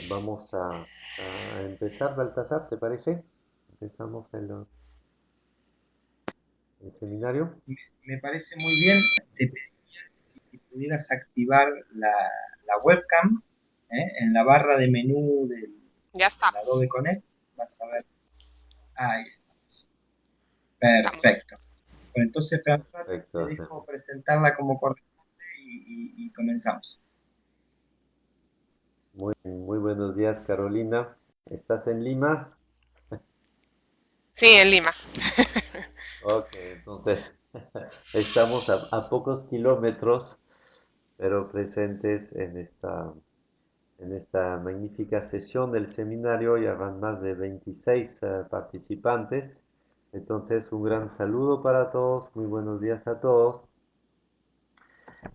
Vamos a empezar, Baltasar, ¿te parece? Empezamos el seminario. Me, me parece muy bien. Te pediría si pudieras activar la webcam, en la barra de menú Ya del estamos, Adobe Connect. Vas a ver. Ahí, estamos. perfecto. Bueno, entonces, François, te Perfecto. dejo presentarla como corresponde y comenzamos. Muy buenos días, Carolina. ¿Estás en Lima? Sí, en Lima. Ok, entonces estamos a pocos kilómetros, pero presentes en esta magnífica sesión del seminario. Ya van más de 26 participantes. Entonces, un gran saludo para todos, muy buenos días a todos.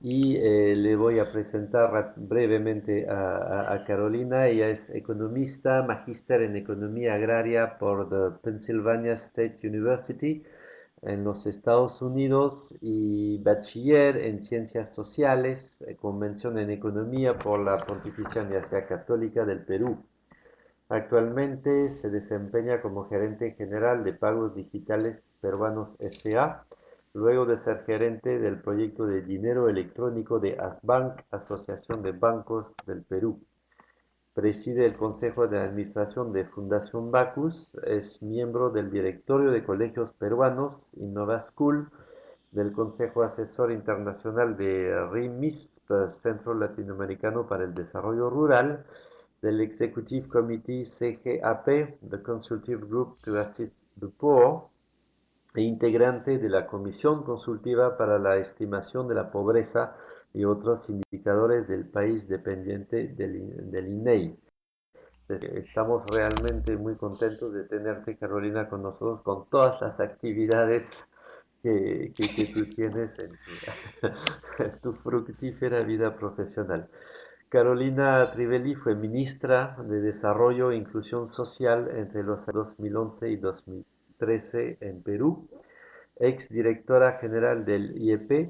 Y le voy a presentar brevemente a Carolina. Ella es economista, magíster en economía agraria por the Pennsylvania State University en los Estados Unidos y bachiller en ciencias sociales, con mención en economía por la Pontificia Universidad Católica del Perú. Actualmente se desempeña como gerente general de pagos digitales peruanos S.A., luego de ser gerente del proyecto de dinero electrónico de Asbank, Asociación de Bancos del Perú. Preside el Consejo de Administración de Fundación Bacus, es miembro del directorio de colegios peruanos, Innova School, del Consejo Asesor Internacional de RIMISP, Centro Latinoamericano para el Desarrollo Rural, del Executive Committee CGAP, the Consultative Group to Assist the Poor, e integrante de la Comisión Consultiva para la Estimación de la Pobreza y otros indicadores del país dependiente del INEI. Estamos realmente muy contentos de tenerte, Carolina, con nosotros, con todas las actividades que tú tienes en en tu fructífera vida profesional. Carolina Trivelli fue ministra de Desarrollo e Inclusión Social entre los 2011 y 2013 en Perú, ex directora general del IEP,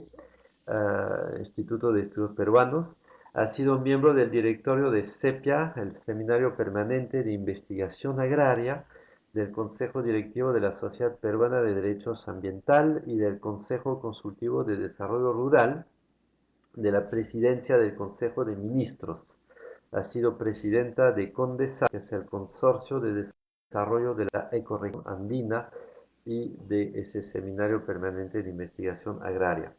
Instituto de Estudios Peruanos. Ha sido miembro del directorio de CEPIA, el Seminario Permanente de Investigación Agraria, del Consejo Directivo de la Sociedad Peruana de Derechos Ambiental y del Consejo Consultivo de Desarrollo Rural, de la Presidencia del Consejo de Ministros. Ha sido presidenta de CONDESA, que es el Consorcio de Desarrollo de la Ecorregión Andina, y de ese Seminario Permanente de Investigación Agraria.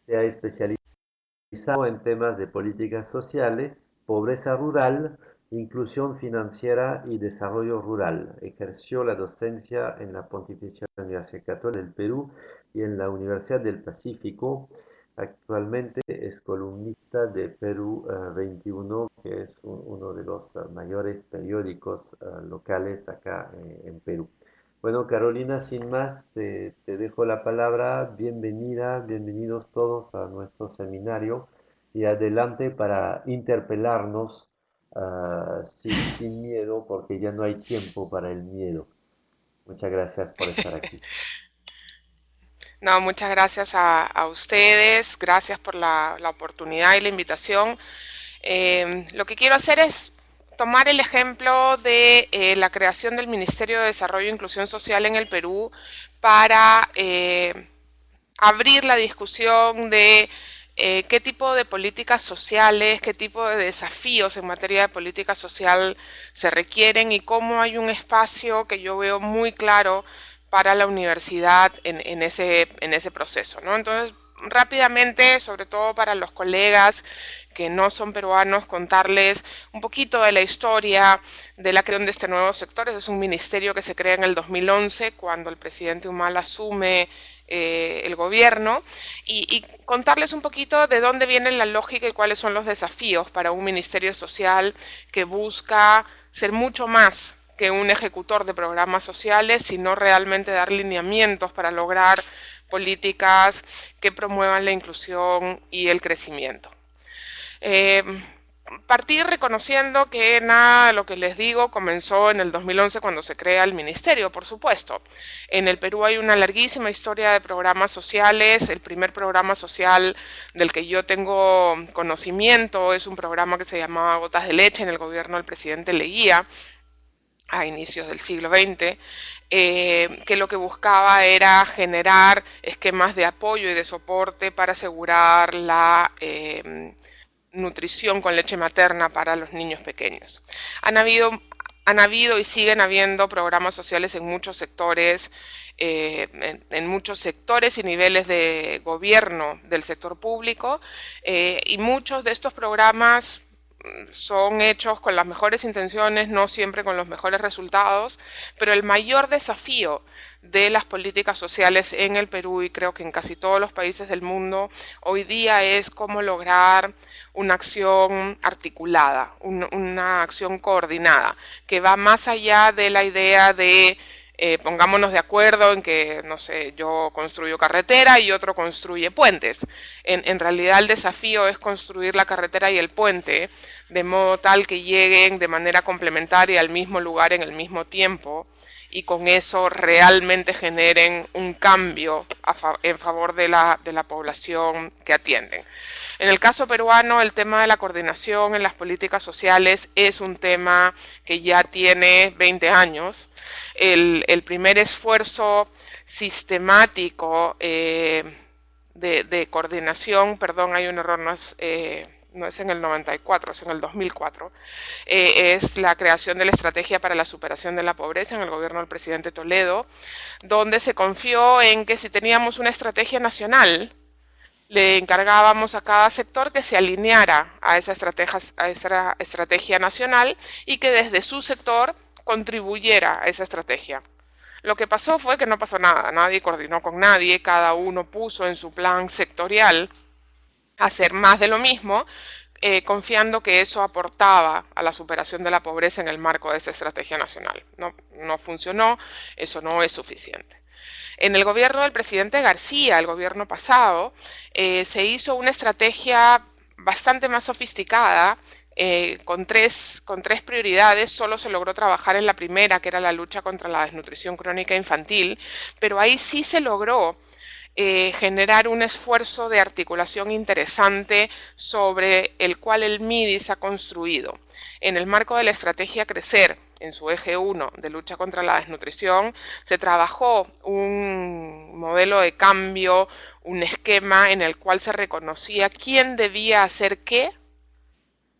Se ha especializado en temas de políticas sociales, pobreza rural, inclusión financiera y desarrollo rural. Ejerció la docencia en la Pontificia Universidad Católica del Perú y en la Universidad del Pacífico. Actualmente es columnista de Perú 21, que es uno de los mayores periódicos locales acá en Perú. Bueno, Carolina, sin más, te dejo la palabra. Bienvenida, bienvenidos todos a nuestro seminario y adelante para interpelarnos sin miedo, porque ya no hay tiempo para el miedo. Muchas gracias por estar aquí. No, muchas gracias a ustedes, gracias por la oportunidad y la invitación. Lo que quiero hacer es tomar el ejemplo de la creación del Ministerio de Desarrollo e Inclusión Social en el Perú para abrir la discusión de qué tipo de políticas sociales, qué tipo de desafíos en materia de política social se requieren y cómo hay un espacio que yo veo muy claro para la universidad en ese proceso, ¿no? Entonces, rápidamente, sobre todo para los colegas que no son peruanos, contarles un poquito de la historia de la creación de este nuevo sector. Es un ministerio que se crea en el 2011, cuando el presidente Humala asume el gobierno, y contarles un poquito de dónde viene la lógica y cuáles son los desafíos para un ministerio social que busca ser mucho más que un ejecutor de programas sociales, sino realmente dar lineamientos para lograr políticas que promuevan la inclusión y el crecimiento. Eh, partir reconociendo que nada de lo que les digo comenzó en el 2011 cuando se crea el ministerio, por supuesto. En el Perú hay una larguísima historia de programas sociales. El primer programa social del que yo tengo conocimiento es un programa que se llamaba Gotas de Leche en el gobierno del presidente Leguía a inicios del siglo XX, que lo que buscaba era generar esquemas de apoyo y de soporte para asegurar la nutrición con leche materna para los niños pequeños. Han habido y siguen habiendo programas sociales en muchos sectores, en muchos sectores y niveles de gobierno del sector público, y muchos de estos programas son hechos con las mejores intenciones, no siempre con los mejores resultados, pero el mayor desafío de las políticas sociales en el Perú, y creo que en casi todos los países del mundo, hoy día es cómo lograr una acción articulada, una acción coordinada, que va más allá de la idea de pongámonos de acuerdo en que, no sé, yo construyo carretera y otro construye puentes. En realidad el desafío es construir la carretera y el puente de modo tal que lleguen de manera complementaria al mismo lugar en el mismo tiempo, y con eso realmente generen un cambio en favor de la población que atienden. En el caso peruano, el tema de la coordinación en las políticas sociales es un tema que ya tiene 20 años. El primer esfuerzo sistemático de coordinación, perdón, hay un error, no es en el 94, es en el 2004, es la creación de la Estrategia para la Superación de la Pobreza en el gobierno del presidente Toledo, donde se confió en que si teníamos una estrategia nacional, le encargábamos a cada sector que se alineara a esa estrategia nacional y que desde su sector contribuyera a esa estrategia. Lo que pasó fue que no pasó nada, nadie coordinó con nadie, cada uno puso en su plan sectorial hacer más de lo mismo, confiando que eso aportaba a la superación de la pobreza en el marco de esa estrategia nacional. No funcionó, eso no es suficiente. En el gobierno del presidente García, el gobierno pasado, se hizo una estrategia bastante más sofisticada, con tres prioridades. Solo se logró trabajar en la primera, que era la lucha contra la desnutrición crónica infantil, pero ahí sí se logró generar un esfuerzo de articulación interesante sobre el cual el MIDIS ha construido. En el marco de la estrategia Crecer, en su eje 1 de lucha contra la desnutrición, se trabajó un modelo de cambio, un esquema en el cual se reconocía quién debía hacer qué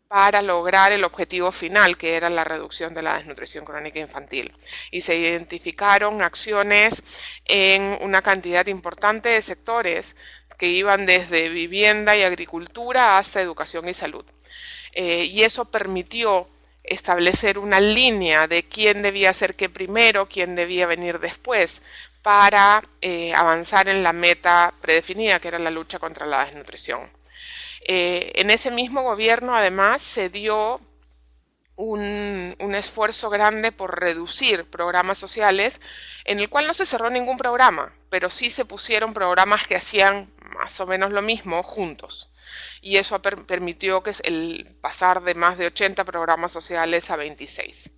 para lograr el objetivo final, que era la reducción de la desnutrición crónica infantil. Y se identificaron acciones en una cantidad importante de sectores que iban desde vivienda y agricultura hasta educación y salud. Y eso permitió establecer una línea de quién debía hacer qué primero, quién debía venir después, para avanzar en la meta predefinida, que era la lucha contra la desnutrición. En ese mismo gobierno, además, se dio un esfuerzo grande por reducir programas sociales, en el cual no se cerró ningún programa, pero sí se pusieron programas que hacían más o menos lo mismo juntos. Y eso permitió que el pasar de más de 80 programas sociales a 26.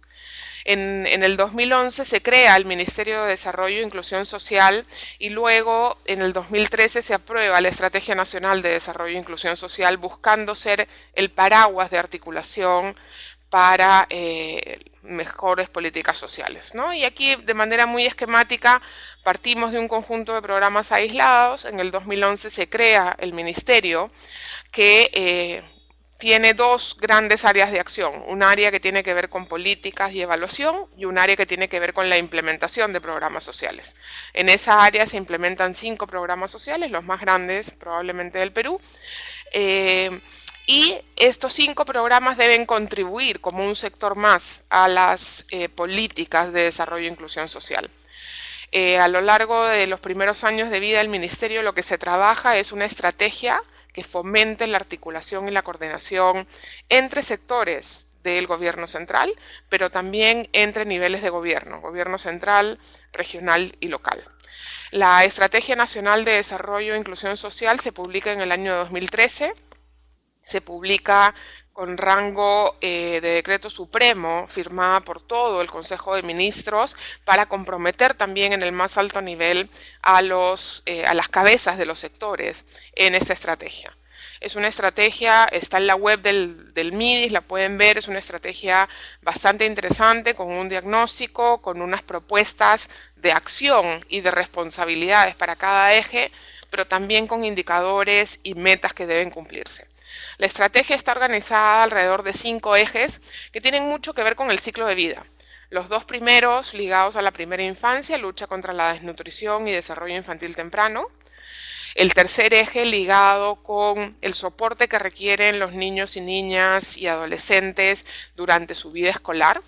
En el 2011 se crea el Ministerio de Desarrollo e Inclusión Social, y luego en el 2013 se aprueba la Estrategia Nacional de Desarrollo e Inclusión Social, buscando ser el paraguas de articulación para mejores políticas sociales, ¿no? Y aquí, de manera muy esquemática, partimos de un conjunto de programas aislados. En el 2011 se crea el ministerio, que tiene dos grandes áreas de acción: un área que tiene que ver con políticas y evaluación, y un área que tiene que ver con la implementación de programas sociales. En esa área se implementan 5 programas sociales, los más grandes probablemente del Perú, y estos 5 programas deben contribuir como un sector más a las políticas de desarrollo e inclusión social. A lo largo de los primeros años de vida del ministerio, lo que se trabaja es una estrategia que fomente la articulación y la coordinación entre sectores del gobierno central, pero también entre niveles de gobierno central, regional y local. La Estrategia Nacional de Desarrollo e Inclusión Social se publica en el año 2013, se publica con rango de decreto supremo, firmada por todo el Consejo de Ministros, para comprometer también en el más alto nivel a las cabezas de los sectores en esta estrategia. Es una estrategia, está en la web del MIDIS, la pueden ver, es una estrategia bastante interesante, con un diagnóstico, con unas propuestas de acción y de responsabilidades para cada eje, pero también con indicadores y metas que deben cumplirse. La estrategia está organizada alrededor de 5 ejes que tienen mucho que ver con el ciclo de vida. Los 2 primeros ligados a la primera infancia, lucha contra la desnutrición y desarrollo infantil temprano. El tercer eje ligado con el soporte que requieren los niños y niñas y adolescentes durante su vida escolar.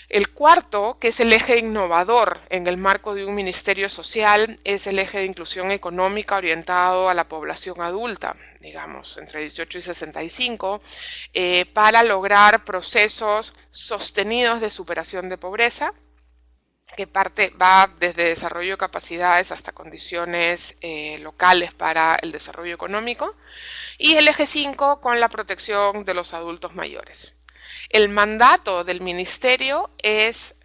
El cuarto, que es el eje innovador en el marco de un ministerio social, es el eje de inclusión económica orientado a la población adulta, digamos, entre 18 y 65, para lograr procesos sostenidos de superación de pobreza, que va desde desarrollo de capacidades hasta condiciones locales para el desarrollo económico, y el eje 5 con la protección de los adultos mayores. El mandato del ministerio es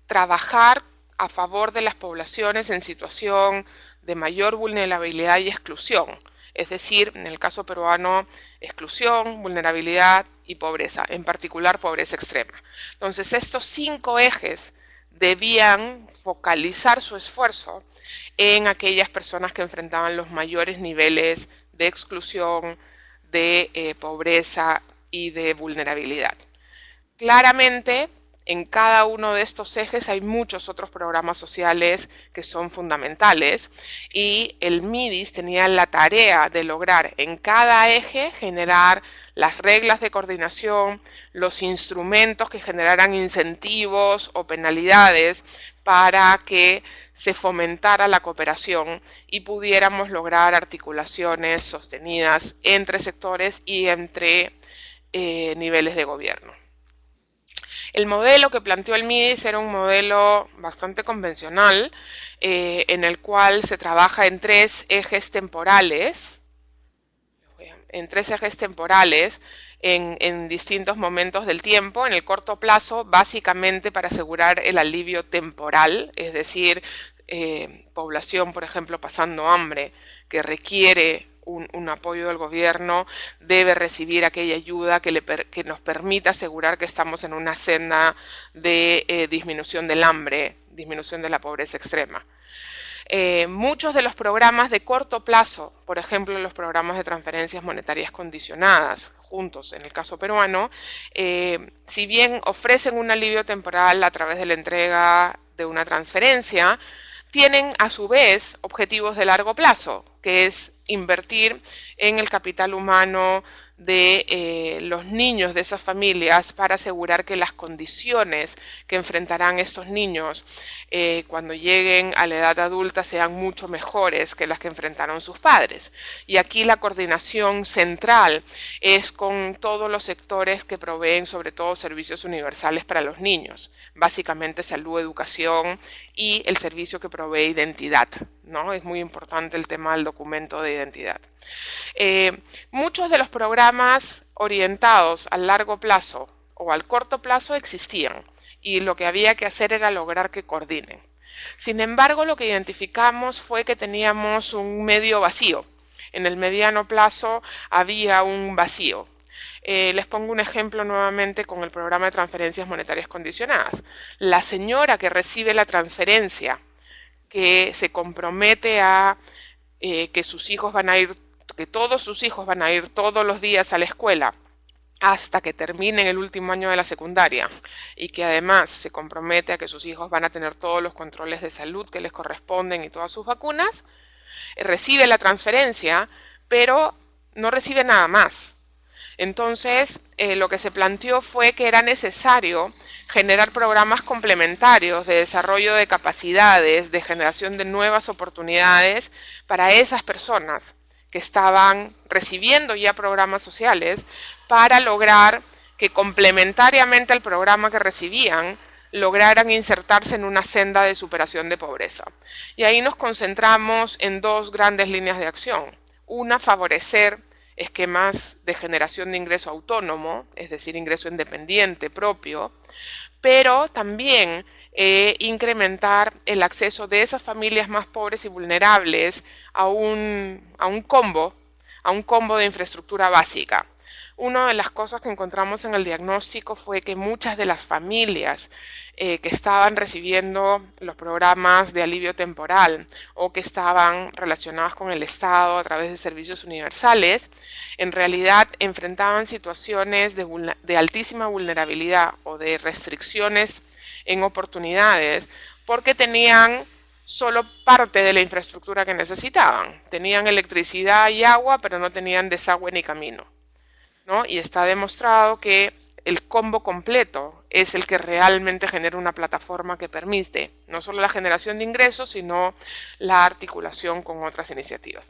trabajar a favor de las poblaciones en situación de mayor vulnerabilidad y exclusión, es decir, en el caso peruano, exclusión, vulnerabilidad y pobreza, en particular pobreza extrema. Entonces, estos 5 ejes debían focalizar su esfuerzo en aquellas personas que enfrentaban los mayores niveles de exclusión, de pobreza y de vulnerabilidad. Claramente, en cada uno de estos ejes hay muchos otros programas sociales que son fundamentales, y el MIDIS tenía la tarea de lograr en cada eje generar las reglas de coordinación, los instrumentos que generaran incentivos o penalidades para que se fomentara la cooperación y pudiéramos lograr articulaciones sostenidas entre sectores y entre niveles de gobierno. El modelo que planteó el MIDIS era un modelo bastante convencional, en el cual se trabaja en 3 ejes temporales, en distintos momentos del tiempo. En el corto plazo, básicamente para asegurar el alivio temporal, es decir, población, por ejemplo, pasando hambre, que requiere un apoyo del gobierno, debe recibir aquella ayuda que nos permita asegurar que estamos en una senda de disminución del hambre, disminución de la pobreza extrema. Muchos de los programas de corto plazo, por ejemplo los programas de transferencias monetarias condicionadas, juntos en el caso peruano, si bien ofrecen un alivio temporal a través de la entrega de una transferencia, tienen a su vez objetivos de largo plazo, que es invertir en el capital humano de los niños de esas familias para asegurar que las condiciones que enfrentarán estos niños cuando lleguen a la edad adulta sean mucho mejores que las que enfrentaron sus padres. Y aquí la coordinación central es con todos los sectores que proveen sobre todo servicios universales para los niños, básicamente salud, educación y el servicio que provee identidad, ¿no? Es muy importante el tema del documento de identidad. Muchos de los programas orientados al largo plazo o al corto plazo existían, y lo que había que hacer era lograr que coordinen. Sin embargo, lo que identificamos fue que teníamos un medio vacío. En el mediano plazo había un vacío. Les pongo un ejemplo nuevamente con el programa de transferencias monetarias condicionadas. La señora que recibe la transferencia, que se compromete a que sus hijos van a ir, que todos sus hijos van a ir todos los días a la escuela hasta que terminen el último año de la secundaria, y que además se compromete a que sus hijos van a tener todos los controles de salud que les corresponden y todas sus vacunas, recibe la transferencia, pero no recibe nada más. Entonces, lo que se planteó fue que era necesario generar programas complementarios de desarrollo de capacidades, de generación de nuevas oportunidades para esas personas que estaban recibiendo ya programas sociales, para lograr que complementariamente al programa que recibían, lograran insertarse en una senda de superación de pobreza. Y ahí nos concentramos en 2 grandes líneas de acción. Una, favorecer esquemas de generación de ingreso autónomo, es decir, ingreso independiente propio, pero también incrementar el acceso de esas familias más pobres y vulnerables a un combo de infraestructura básica. Una de las cosas que encontramos en el diagnóstico fue que muchas de las familias que estaban recibiendo los programas de alivio temporal o que estaban relacionadas con el Estado a través de servicios universales, en realidad enfrentaban situaciones de altísima vulnerabilidad o de restricciones en oportunidades porque tenían solo parte de la infraestructura que necesitaban. Tenían electricidad y agua, pero no tenían desagüe ni camino, ¿no? Y está demostrado que el combo completo es el que realmente genera una plataforma que permite no solo la generación de ingresos, sino la articulación con otras iniciativas.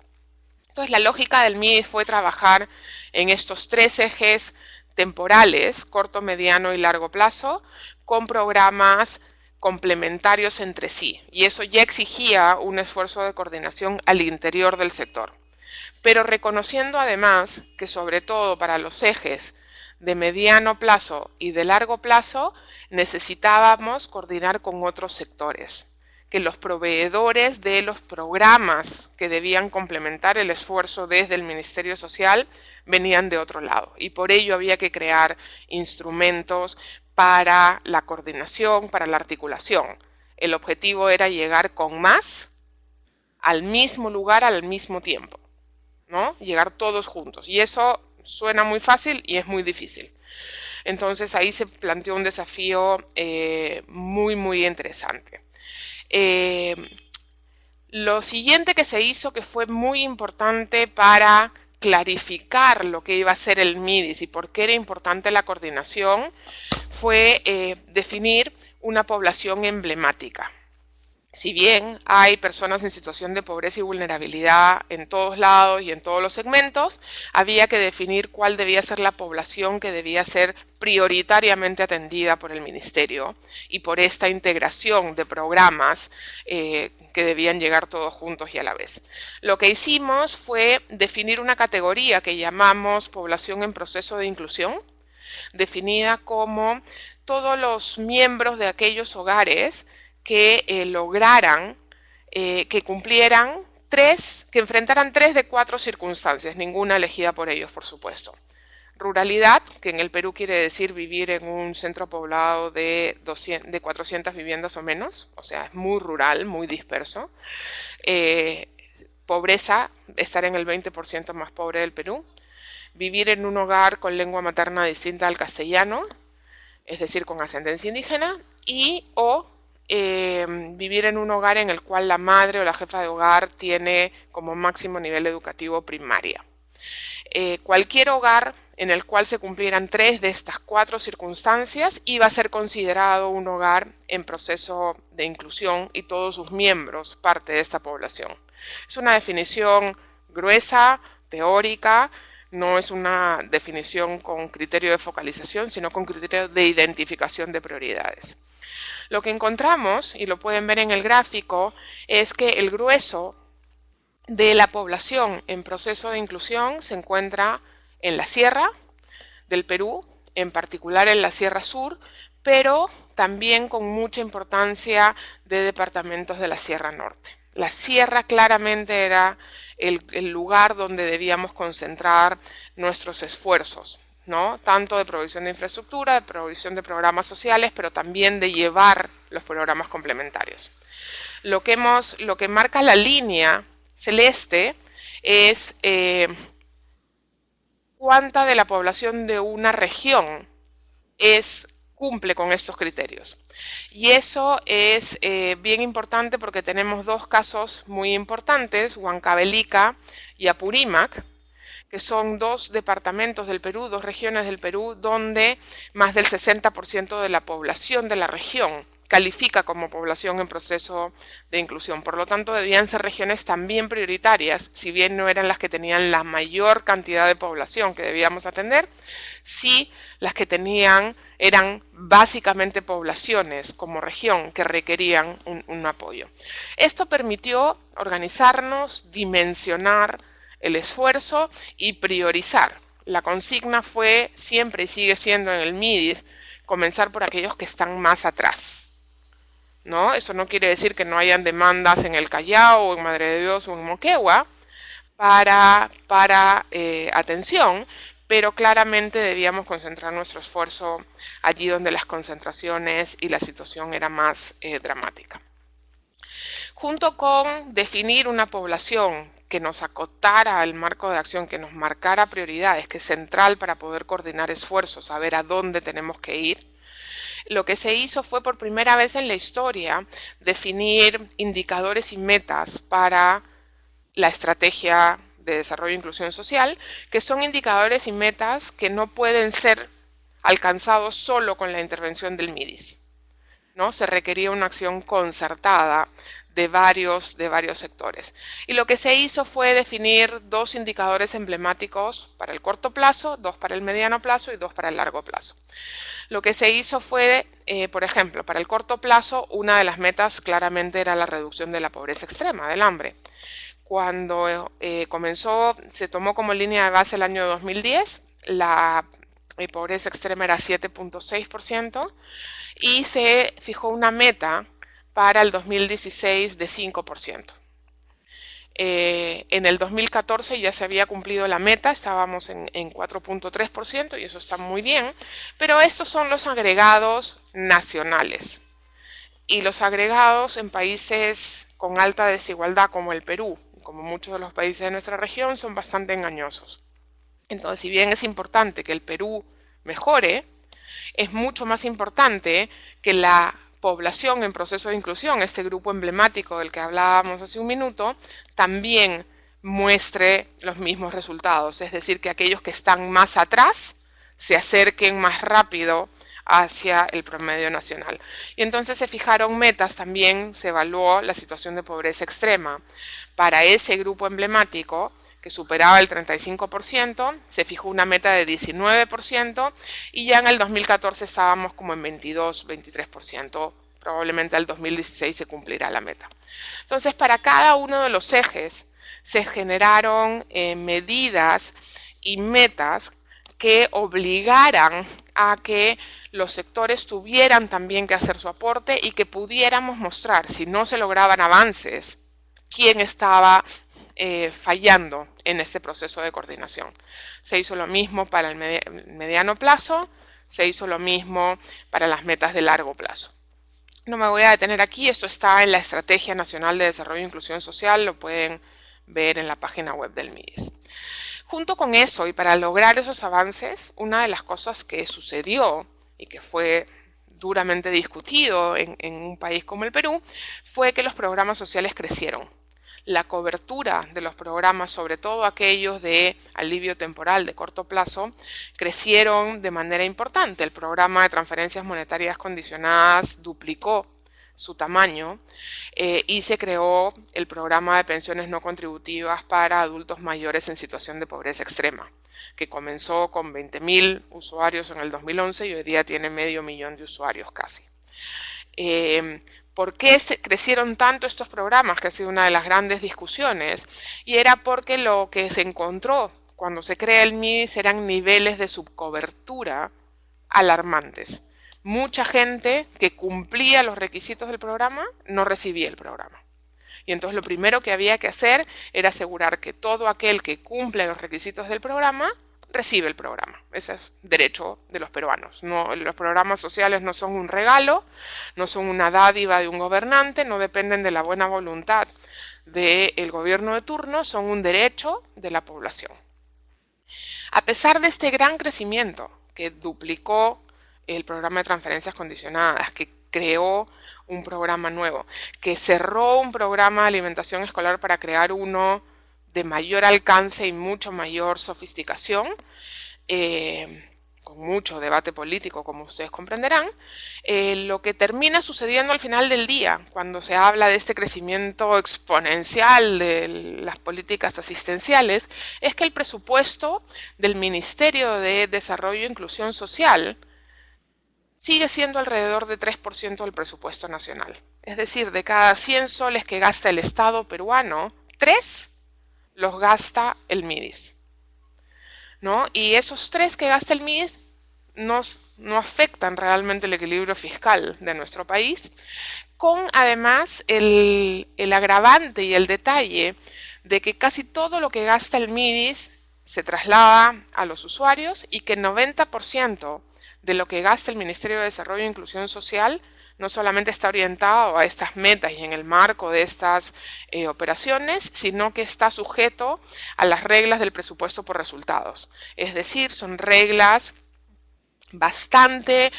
Entonces, la lógica del MIDIS fue trabajar en estos 3 ejes temporales, corto, mediano y largo plazo, con programas complementarios entre sí. Y eso ya exigía un esfuerzo de coordinación al interior del sector. Pero reconociendo además que sobre todo para los ejes de mediano plazo y de largo plazo necesitábamos coordinar con otros sectores, que los proveedores de los programas que debían complementar el esfuerzo desde el Ministerio Social venían de otro lado y por ello había que crear instrumentos para la coordinación, para la articulación. El objetivo era llegar con más al mismo lugar al mismo tiempo, ¿no? Llegar todos juntos. Y eso suena muy fácil y es muy difícil. Entonces ahí se planteó un desafío muy interesante. Lo siguiente que se hizo, que fue muy importante para clarificar lo que iba a ser el MIDIS y por qué era importante la coordinación, fue definir una población emblemática. Si bien hay personas en situación de pobreza y vulnerabilidad en todos lados y en todos los segmentos, había que definir cuál debía ser la población que debía ser prioritariamente atendida por el Ministerio y por esta integración de programas que debían llegar todos juntos y a la vez. Lo que hicimos fue definir una categoría que llamamos población en proceso de inclusión, definida como todos los miembros de aquellos hogares que lograran, que cumplieran que enfrentaran 3 de 4 circunstancias, ninguna elegida por ellos, por supuesto. Ruralidad, que en el Perú quiere decir vivir en un centro poblado de 400 viviendas o menos, o sea, es muy rural, muy disperso. Pobreza, estar en el 20% más pobre del Perú. Vivir en un hogar con lengua materna distinta al castellano, es decir, con ascendencia indígena, o vivir en un hogar en el cual la madre o la jefa de hogar tiene como máximo nivel educativo primaria. Cualquier hogar en el cual se cumplieran 3 de estas 4 circunstancias iba a ser considerado un hogar en proceso de inclusión y todos sus miembros parte de esta población. Es una definición gruesa, teórica, no es una definición con criterio de focalización, sino con criterio de identificación de prioridades. Lo que encontramos, y lo pueden ver en el gráfico, es que el grueso de la población en proceso de inclusión se encuentra en la sierra del Perú, en particular en la Sierra Sur, pero también con mucha importancia de departamentos de la Sierra Norte. La sierra claramente era el lugar donde debíamos concentrar nuestros esfuerzos, ¿no? Tanto de provisión de infraestructura, de provisión de programas sociales, pero también de llevar los programas complementarios. Lo que marca la línea celeste es cuánta de la población de una región cumple con estos criterios. Y eso es bien importante porque tenemos 2 casos muy importantes, Huancavelica y Apurímac, que son 2 departamentos del Perú, 2 regiones del Perú, donde más del 60% de la población de la región califica como población en proceso de inclusión. Por lo tanto, debían ser regiones también prioritarias, si bien no eran las que tenían la mayor cantidad de población que debíamos atender, sí las que eran básicamente poblaciones como región que requerían un apoyo. Esto permitió organizarnos, dimensionar el esfuerzo y priorizar. La consigna fue siempre y sigue siendo en el MIDIS comenzar por aquellos que están más atrás, ¿no? Esto no quiere decir que no hayan demandas en el Callao, o en Madre de Dios o en Moquegua para atención, pero claramente debíamos concentrar nuestro esfuerzo allí donde las concentraciones y la situación era más dramática. Junto con definir una población que nos acotara al marco de acción, que nos marcara prioridades, que es central para poder coordinar esfuerzos, saber a dónde tenemos que ir, lo que se hizo fue por primera vez en la historia definir indicadores y metas para la estrategia de desarrollo e inclusión social, que son indicadores y metas que no pueden ser alcanzados solo con la intervención del MIDIS, ¿no? Se requería una acción concertada de varios sectores. Y lo que se hizo fue definir 2 indicadores emblemáticos para el corto plazo, 2 para el mediano plazo y 2 para el largo plazo. Lo que se hizo fue, por ejemplo, para el corto plazo, una de las metas claramente era la reducción de la pobreza extrema, del hambre. Cuando se tomó como línea de base el año 2010, la pobreza extrema era 7.6% y se fijó una meta para el 2016 de 5%. En el 2014 ya se había cumplido la meta, estábamos en 4.3% y eso está muy bien, pero estos son los agregados nacionales. Y los agregados en países con alta desigualdad como el Perú, como muchos de los países de nuestra región, son bastante engañosos. Entonces, si bien es importante que el Perú mejore, es mucho más importante que la población en proceso de inclusión, este grupo emblemático del que hablábamos hace un minuto, también muestre los mismos resultados. Es decir, que aquellos que están más atrás se acerquen más rápido hacia el promedio nacional. Y entonces se fijaron metas, también se evaluó la situación de pobreza extrema. Para ese grupo emblemático, que superaba el 35%, se fijó una meta de 19% y ya en el 2014 estábamos como en 22-23%. Probablemente al 2016 se cumplirá la meta. Entonces, para cada uno de los ejes se generaron medidas y metas que obligaran a que los sectores tuvieran también que hacer su aporte y que pudiéramos mostrar, si no se lograban avances, quién estaba fallando en este proceso de coordinación. Se hizo lo mismo para el mediano plazo, se hizo lo mismo para las metas de largo plazo. No me voy a detener aquí, esto está en la Estrategia Nacional de Desarrollo e Inclusión Social, lo pueden ver en la página web del MIDIS. Junto con eso, y para lograr esos avances, una de las cosas que sucedió y que fue duramente discutido en un país como el Perú, fue que los programas sociales crecieron. La cobertura de los programas, sobre todo aquellos de alivio temporal de corto plazo, crecieron de manera importante. El programa de transferencias monetarias condicionadas duplicó su tamaño y se creó el programa de pensiones no contributivas para adultos mayores en situación de pobreza extrema, que comenzó con 20.000 usuarios en el 2011 y hoy día tiene 500.000 de usuarios casi. ¿Por qué crecieron tanto estos programas? Que ha sido una de las grandes discusiones. Y era porque lo que se encontró cuando se crea el MIDIS eran niveles de subcobertura alarmantes. Mucha gente que cumplía los requisitos del programa no recibía el programa. Y entonces lo primero que había que hacer era asegurar que todo aquel que cumple los requisitos del programa recibe el programa. Ese es derecho de los peruanos. No, los programas sociales no son un regalo, no son una dádiva de un gobernante, no dependen de la buena voluntad del gobierno de turno, son un derecho de la población. A pesar de este gran crecimiento que duplicó el programa de transferencias condicionadas, que creó un programa nuevo, que cerró un programa de alimentación escolar para crear uno de mayor alcance y mucho mayor sofisticación, con mucho debate político, como ustedes comprenderán, lo que termina sucediendo al final del día, cuando se habla de este crecimiento exponencial de las políticas asistenciales, es que el presupuesto del Ministerio de Desarrollo e Inclusión Social sigue siendo alrededor de 3% del presupuesto nacional. Es decir, de cada 100 soles que gasta el Estado peruano, 3 los gasta el MIDIS, ¿no? Y esos 3 que gasta el MIDIS no afectan realmente el equilibrio fiscal de nuestro país, con además el agravante y el detalle de que casi todo lo que gasta el MIDIS se traslada a los usuarios y que el 90% de lo que gasta el Ministerio de Desarrollo e Inclusión Social no solamente está orientado a estas metas y en el marco de estas operaciones, sino que está sujeto a las reglas del presupuesto por resultados. Es decir, son reglas bastante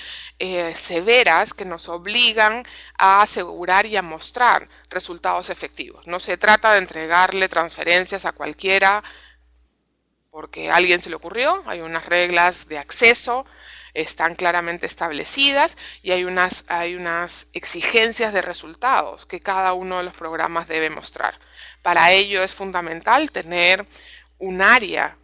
severas que nos obligan a asegurar y a mostrar resultados efectivos. No se trata de entregarle transferencias a cualquiera porque a alguien se le ocurrió. Hay unas reglas de acceso, están claramente establecidas y hay unas exigencias de resultados que cada uno de los programas debe mostrar. Para ello es fundamental tener un área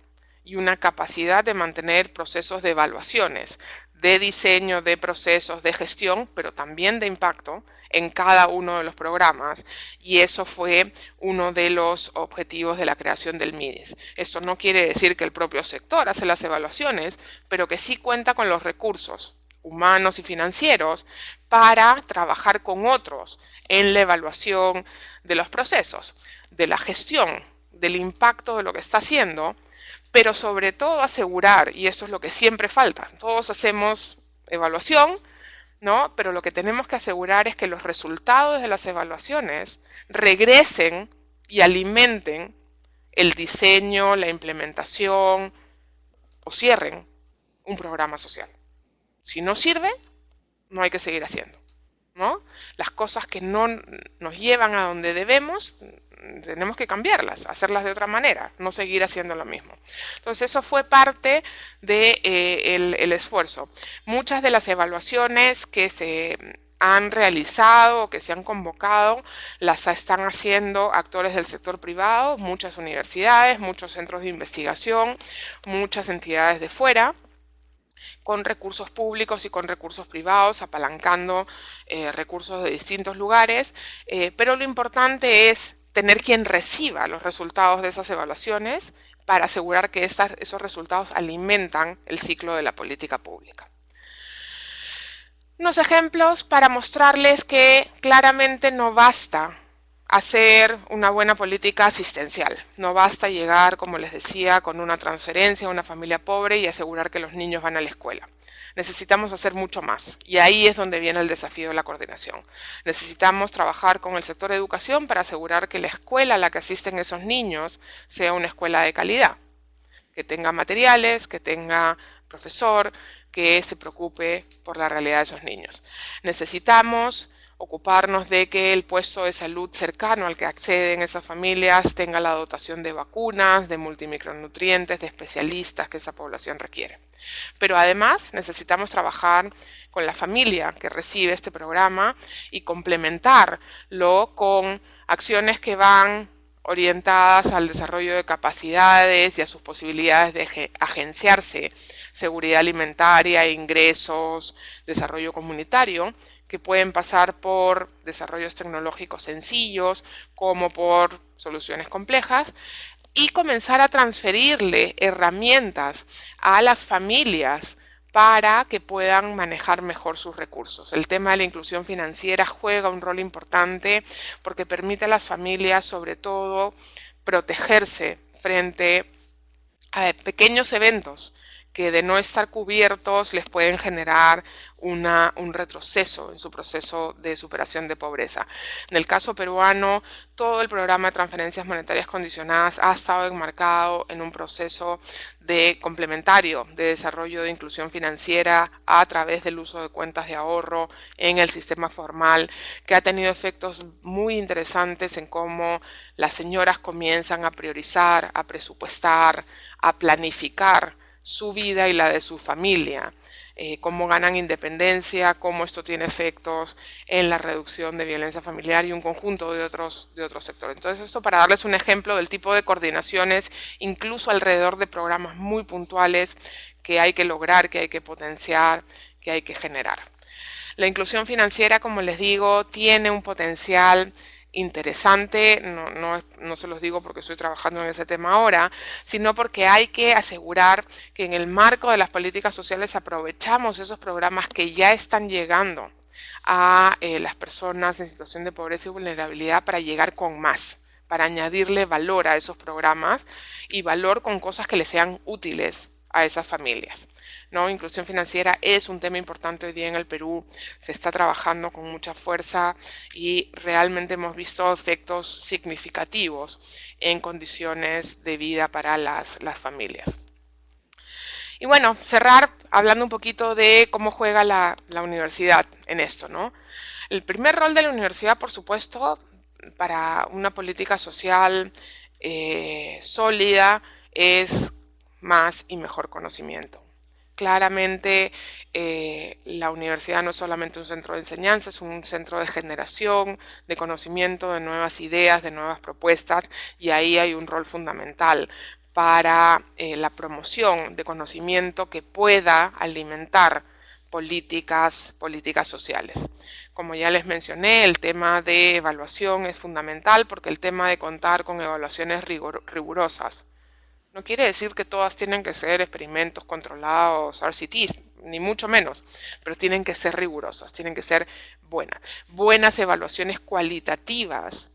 y una capacidad de mantener procesos de evaluaciones, de diseño de procesos de gestión, pero también de impacto en cada uno de los programas, y eso fue uno de los objetivos de la creación del MIDIS. Esto no quiere decir que el propio sector hace las evaluaciones, pero que sí cuenta con los recursos humanos y financieros para trabajar con otros en la evaluación de los procesos, de la gestión, del impacto de lo que está haciendo, pero sobre todo asegurar, y esto es lo que siempre falta, todos hacemos evaluación, ¿no? Pero lo que tenemos que asegurar es que los resultados de las evaluaciones regresen y alimenten el diseño, la implementación o cierren un programa social. Si no sirve, no hay que seguir haciendo, ¿no? Las cosas que no nos llevan a donde debemos, tenemos que cambiarlas, hacerlas de otra manera, no seguir haciendo lo mismo. Entonces eso fue parte del esfuerzo. Muchas de las evaluaciones que se han realizado, que se han convocado, las están haciendo actores del sector privado, muchas universidades, muchos centros de investigación, muchas entidades de fuera, con recursos públicos y con recursos privados, apalancando recursos de distintos lugares, pero lo importante es tener quien reciba los resultados de esas evaluaciones para asegurar que esos resultados alimentan el ciclo de la política pública. Unos ejemplos para mostrarles que claramente no basta hacer una buena política asistencial. No basta llegar, como les decía, con una transferencia a una familia pobre y asegurar que los niños van a la escuela. Necesitamos hacer mucho más y ahí es donde viene el desafío de la coordinación. Necesitamos trabajar con el sector de educación para asegurar que la escuela a la que asisten esos niños sea una escuela de calidad, que tenga materiales, que tenga profesor, que se preocupe por la realidad de esos niños. Necesitamos ocuparnos de que el puesto de salud cercano al que acceden esas familias tenga la dotación de vacunas, de multimicronutrientes, de especialistas que esa población requiere. Pero además necesitamos trabajar con la familia que recibe este programa y complementarlo con acciones que van orientadas al desarrollo de capacidades y a sus posibilidades de agenciarse, seguridad alimentaria, ingresos, desarrollo comunitario, que pueden pasar por desarrollos tecnológicos sencillos como por soluciones complejas, y comenzar a transferirle herramientas a las familias para que puedan manejar mejor sus recursos. El tema de la inclusión financiera juega un rol importante porque permite a las familias, sobre todo, protegerse frente a pequeños eventos que de no estar cubiertos les pueden generar un retroceso en su proceso de superación de pobreza. En el caso peruano, todo el programa de transferencias monetarias condicionadas ha estado enmarcado en un proceso complementario de desarrollo de inclusión financiera a través del uso de cuentas de ahorro en el sistema formal, que ha tenido efectos muy interesantes en cómo las señoras comienzan a priorizar, a presupuestar, a planificar su vida y la de su familia, cómo ganan independencia, cómo esto tiene efectos en la reducción de violencia familiar y un conjunto de otros sectores. Entonces, esto para darles un ejemplo del tipo de coordinaciones, incluso alrededor de programas muy puntuales que hay que lograr, que hay que potenciar, que hay que generar. La inclusión financiera, como les digo, tiene un potencial interesante, no se los digo porque estoy trabajando en ese tema ahora, sino porque hay que asegurar que en el marco de las políticas sociales aprovechamos esos programas que ya están llegando a las personas en situación de pobreza y vulnerabilidad para llegar con más, para añadirle valor a esos programas y valor con cosas que les sean útiles a esas familias, ¿no? Inclusión financiera es un tema importante hoy día en el Perú, se está trabajando con mucha fuerza y realmente hemos visto efectos significativos en condiciones de vida para las familias. Y bueno, cerrar hablando un poquito de cómo juega la universidad en esto, ¿no? El primer rol de la universidad, por supuesto, para una política social sólida es más y mejor conocimiento. Claramente, la universidad no es solamente un centro de enseñanza, es un centro de generación, de conocimiento, de nuevas ideas, de nuevas propuestas, y ahí hay un rol fundamental para la promoción de conocimiento que pueda alimentar políticas sociales. Como ya les mencioné, el tema de evaluación es fundamental porque el tema de contar con evaluaciones rigurosas no quiere decir que todas tienen que ser experimentos controlados, RCTs, ni mucho menos, pero tienen que ser rigurosas, tienen que ser buenas. Buenas evaluaciones cualitativas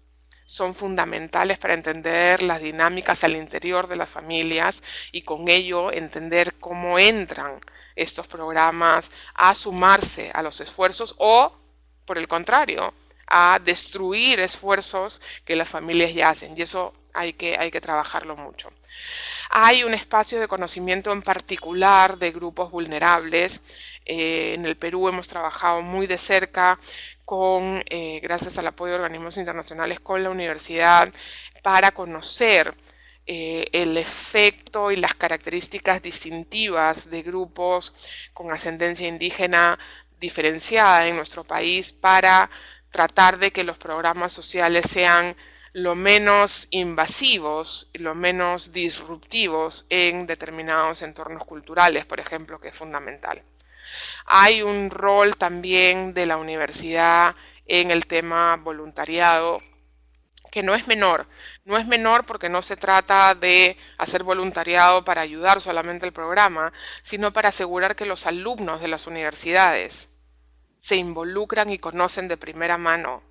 son fundamentales para entender las dinámicas al interior de las familias y con ello entender cómo entran estos programas a sumarse a los esfuerzos o, por el contrario, a destruir esfuerzos que las familias ya hacen. Y eso hay que trabajarlo mucho. Hay un espacio de conocimiento en particular de grupos vulnerables. En el Perú hemos trabajado muy de cerca con, gracias al apoyo de organismos internacionales, con la universidad para conocer el efecto y las características distintivas de grupos con ascendencia indígena diferenciada en nuestro país para tratar de que los programas sociales sean lo menos invasivos y lo menos disruptivos en determinados entornos culturales, por ejemplo, que es fundamental. Hay un rol también de la universidad en el tema voluntariado que no es menor. No es menor porque no se trata de hacer voluntariado para ayudar solamente al programa, sino para asegurar que los alumnos de las universidades se involucran y conocen de primera mano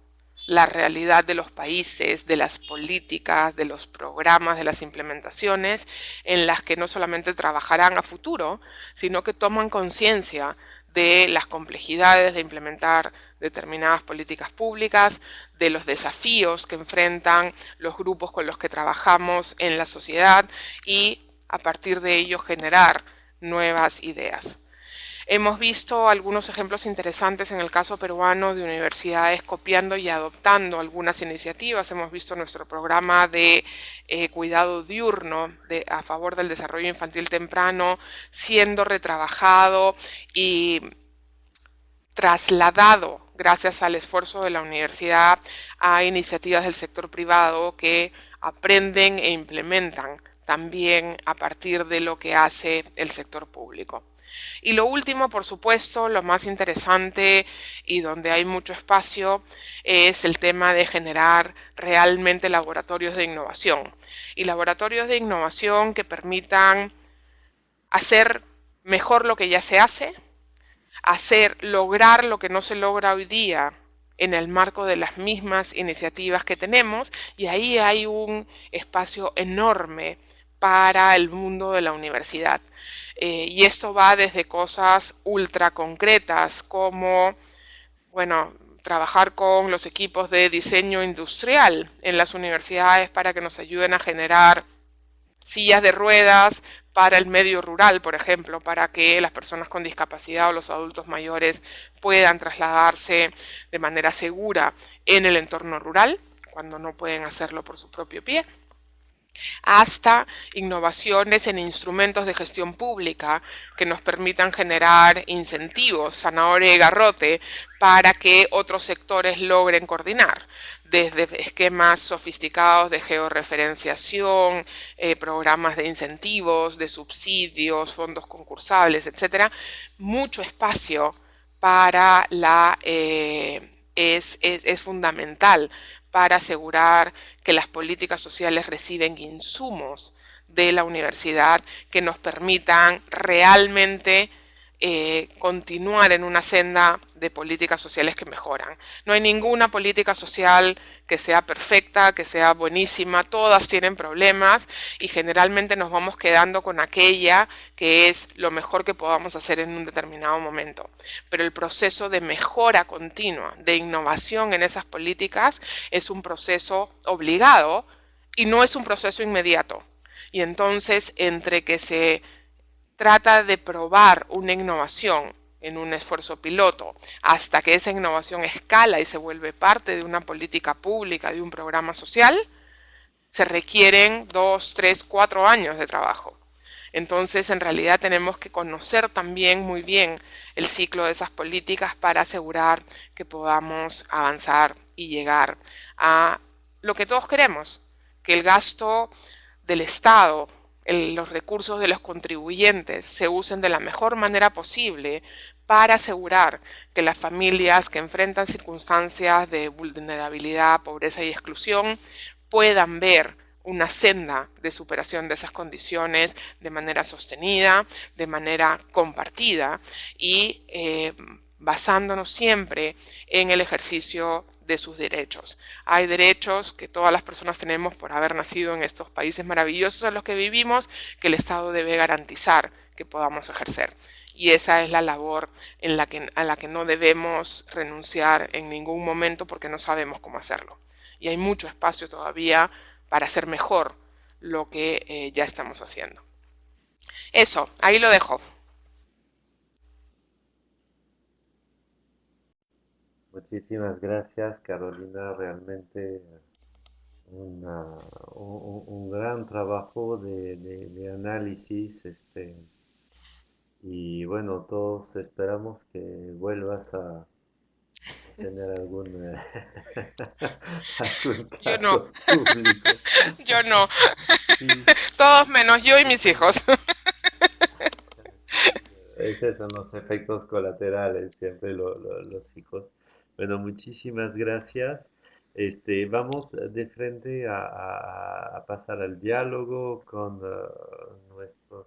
la realidad de los países, de las políticas, de los programas, de las implementaciones, en las que no solamente trabajarán a futuro, sino que toman conciencia de las complejidades de implementar determinadas políticas públicas, de los desafíos que enfrentan los grupos con los que trabajamos en la sociedad y a partir de ello generar nuevas ideas. Hemos visto algunos ejemplos interesantes en el caso peruano de universidades copiando y adoptando algunas iniciativas. Hemos visto nuestro programa de cuidado diurno a favor del desarrollo infantil temprano siendo retrabajado y trasladado gracias al esfuerzo de la universidad a iniciativas del sector privado que aprenden e implementan también a partir de lo que hace el sector público. Y lo último, por supuesto, lo más interesante y donde hay mucho espacio es el tema de generar realmente laboratorios de innovación. Y laboratorios de innovación que permitan hacer mejor lo que ya se hace, lograr lo que no se logra hoy día en el marco de las mismas iniciativas que tenemos, y ahí hay un espacio enorme para el mundo de la universidad. Y esto va desde cosas ultra concretas como, bueno, trabajar con los equipos de diseño industrial en las universidades para que nos ayuden a generar sillas de ruedas para el medio rural, por ejemplo, para que las personas con discapacidad o los adultos mayores puedan trasladarse de manera segura en el entorno rural, cuando no pueden hacerlo por su propio pie, hasta innovaciones en instrumentos de gestión pública que nos permitan generar incentivos, zanahoria y garrote, para que otros sectores logren coordinar, desde esquemas sofisticados de georreferenciación, programas de incentivos, de subsidios, fondos concursables, etcétera. Mucho espacio para es fundamental para asegurar que las políticas sociales reciben insumos de la universidad que nos permitan realmente continuar en una senda de políticas sociales que mejoran. No hay ninguna política social que sea perfecta, que sea buenísima, todas tienen problemas y generalmente nos vamos quedando con aquella que es lo mejor que podamos hacer en un determinado momento. Pero el proceso de mejora continua, de innovación en esas políticas es un proceso obligado y no es un proceso inmediato. Y entonces, entre que se trata de probar una innovación en un esfuerzo piloto hasta que esa innovación escala y se vuelve parte de una política pública, de un programa social, se requieren 2, 3, 4 años de trabajo. Entonces, en realidad tenemos que conocer también muy bien el ciclo de esas políticas para asegurar que podamos avanzar y llegar a lo que todos queremos, que el gasto del Estado, los recursos de los contribuyentes se usen de la mejor manera posible para asegurar que las familias que enfrentan circunstancias de vulnerabilidad, pobreza y exclusión puedan ver una senda de superación de esas condiciones de manera sostenida, de manera compartida y basándonos siempre en el ejercicio de sus derechos. Hay derechos que todas las personas tenemos por haber nacido en estos países maravillosos en los que vivimos, que el Estado debe garantizar que podamos ejercer. Y esa es la labor a la que no debemos renunciar en ningún momento porque no sabemos cómo hacerlo. Y hay mucho espacio todavía para hacer mejor lo que ya estamos haciendo. Eso, ahí lo dejo. Muchísimas gracias, Carolina. Realmente un gran trabajo de análisis. Y bueno, todos esperamos que vuelvas a tener algún, algún Yo no. caso público. Yo no. Sí. Todos menos yo y mis hijos. Esos son los efectos colaterales, siempre los hijos. Bueno, muchísimas gracias. Vamos de frente a pasar al diálogo con nuestros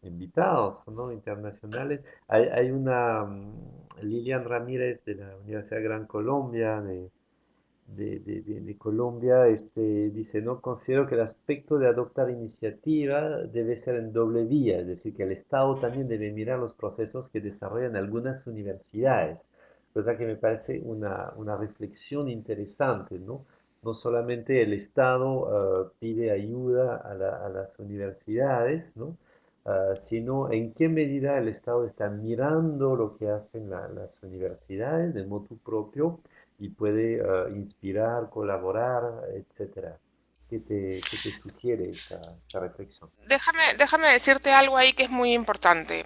invitados, ¿no? Internacionales. Hay una Lilian Ramírez de la Universidad Gran Colombia, de Colombia, dice, no considero que el aspecto de adoptar iniciativa debe ser en doble vía, es decir, que el Estado también debe mirar los procesos que desarrollan algunas universidades, cosa que me parece una reflexión interesante, ¿no? No solamente el Estado pide ayuda a las universidades, ¿no? Sino en qué medida el Estado está mirando lo que hacen las universidades de motu propio y puede inspirar, colaborar, etcétera. ¿Qué te sugiere esta reflexión? Déjame decirte algo ahí que es muy importante.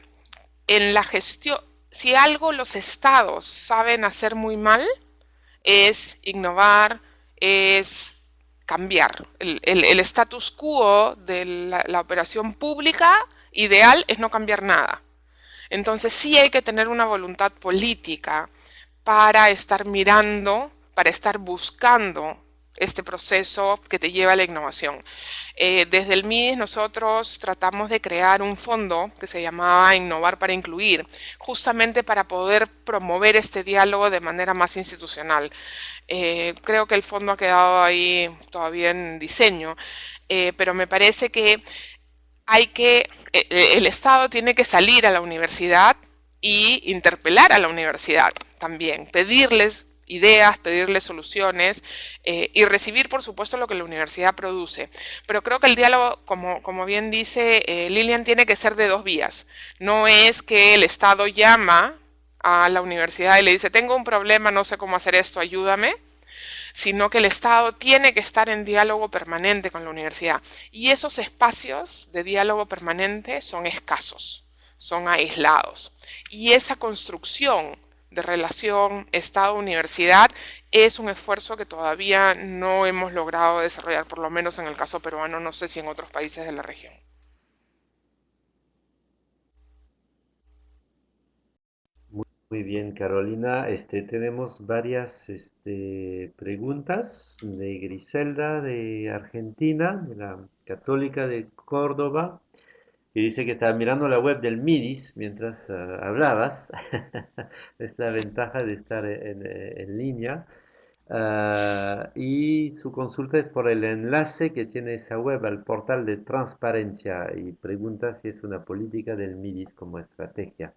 En la gestión, si algo los estados saben hacer muy mal, es innovar, es cambiar. El status quo de la operación pública ideal es no cambiar nada. Entonces sí hay que tener una voluntad política para estar mirando, para estar buscando este proceso que te lleva a la innovación. Desde el MIDIS nosotros tratamos de crear un fondo que se llamaba Innovar para Incluir, justamente para poder promover este diálogo de manera más institucional. Creo que el fondo ha quedado ahí todavía en diseño, pero me parece que el Estado tiene que salir a la universidad y interpelar a la universidad también, pedirles ideas, pedirles soluciones y recibir, por supuesto, lo que la universidad produce. Pero creo que el diálogo, como bien dice Lilian, tiene que ser de dos vías. No es que el Estado llama a la universidad y le dice, tengo un problema, no sé cómo hacer esto, ayúdame, sino que el Estado tiene que estar en diálogo permanente con la universidad. Y esos espacios de diálogo permanente son escasos, son aislados. Y esa construcción de relación Estado-universidad es un esfuerzo que todavía no hemos logrado desarrollar, por lo menos en el caso peruano, no sé si en otros países de la región. Muy bien, Carolina. Tenemos varias preguntas de Griselda de Argentina, de la Católica de Córdoba, que dice que estaba mirando la web del MIDIS mientras hablabas. Es la ventaja de estar en línea. Y su consulta es por el enlace que tiene esa web al portal de transparencia y pregunta si es una política del MIDIS como estrategia.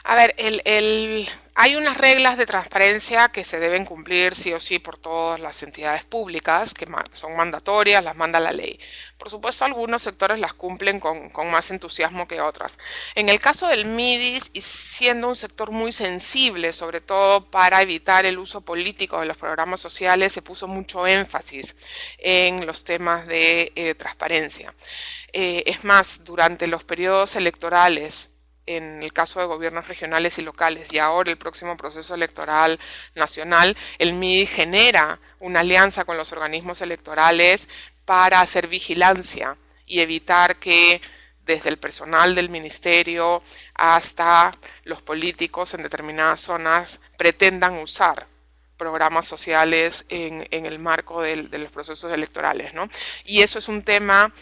A ver, hay unas reglas de transparencia que se deben cumplir sí o sí por todas las entidades públicas, que son mandatorias, las manda la ley. Por supuesto, algunos sectores las cumplen con más entusiasmo que otras. En el caso del MIDIS, y siendo un sector muy sensible, sobre todo para evitar el uso político de los programas sociales, se puso mucho énfasis en los temas de transparencia. Es más, durante los periodos electorales, en el caso de gobiernos regionales y locales, y ahora el próximo proceso electoral nacional, el MIDI genera una alianza con los organismos electorales para hacer vigilancia y evitar que desde el personal del ministerio hasta los políticos en determinadas zonas pretendan usar programas sociales en el marco de los procesos electorales, ¿no? Y eso es un tema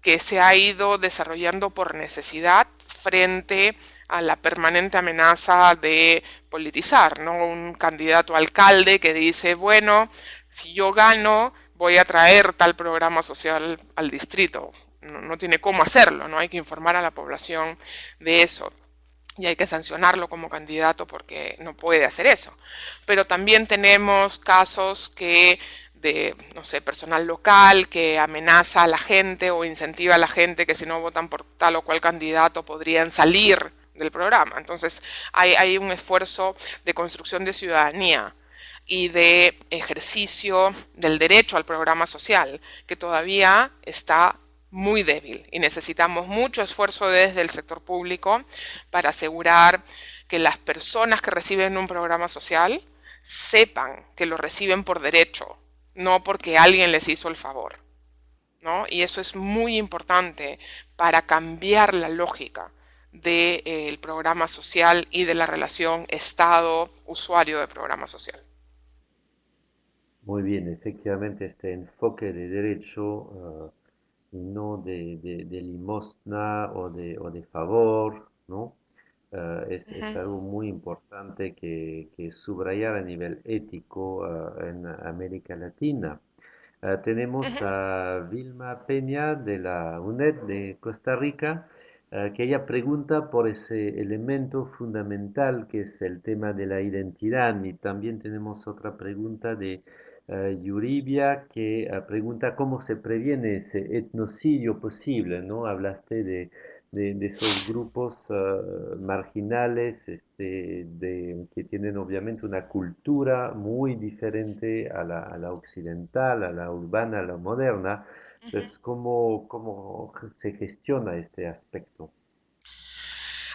que se ha ido desarrollando por necesidad frente a la permanente amenaza de politizar, ¿no? Un candidato a alcalde que dice, bueno, si yo gano, voy a traer tal programa social al distrito. No tiene cómo hacerlo, ¿no? Hay que informar a la población de eso. Y hay que sancionarlo como candidato porque no puede hacer eso. Pero también tenemos casos de, no sé, personal local que amenaza a la gente o incentiva a la gente que si no votan por tal o cual candidato podrían salir del programa. Entonces hay un esfuerzo de construcción de ciudadanía y de ejercicio del derecho al programa social que todavía está muy débil y necesitamos mucho esfuerzo desde el sector público para asegurar que las personas que reciben un programa social sepan que lo reciben por derecho, no porque alguien les hizo el favor, ¿no? Y eso es muy importante para cambiar la lógica del programa social y de la relación Estado-usuario de programa social. Muy bien, efectivamente este enfoque de derecho y no de limosna o de favor, ¿no? Es algo muy importante que subrayar a nivel ético en América Latina. Tenemos a Vilma Peña de la UNED de Costa Rica, que ella pregunta por ese elemento fundamental que es el tema de la identidad. Y también tenemos otra pregunta de Yuribia que pregunta cómo se previene ese etnocidio posible, ¿no? Hablaste de esos grupos marginales que tienen obviamente una cultura muy diferente a la occidental, a la urbana, a la moderna. Entonces, ¿cómo se gestiona este aspecto?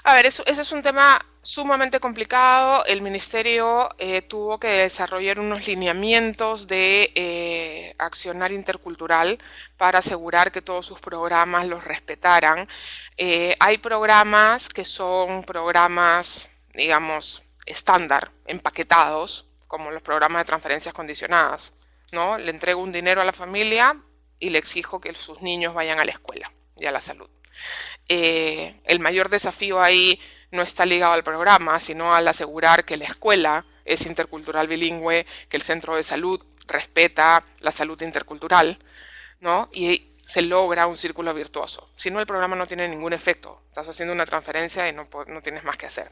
A ver, ese es un tema sumamente complicado. El ministerio tuvo que desarrollar unos lineamientos de accionar intercultural para asegurar que todos sus programas los respetaran. Hay programas que son programas, digamos, estándar, empaquetados, como los programas de transferencias condicionadas, ¿no? Le entrego un dinero a la familia y le exijo que sus niños vayan a la escuela y a la salud. El mayor desafío ahí no está ligado al programa, sino al asegurar que la escuela es intercultural bilingüe, que el centro de salud respeta la salud intercultural, ¿no? Y se logra un círculo virtuoso. Si no, el programa no tiene ningún efecto. Estás haciendo una transferencia y no tienes más que hacer.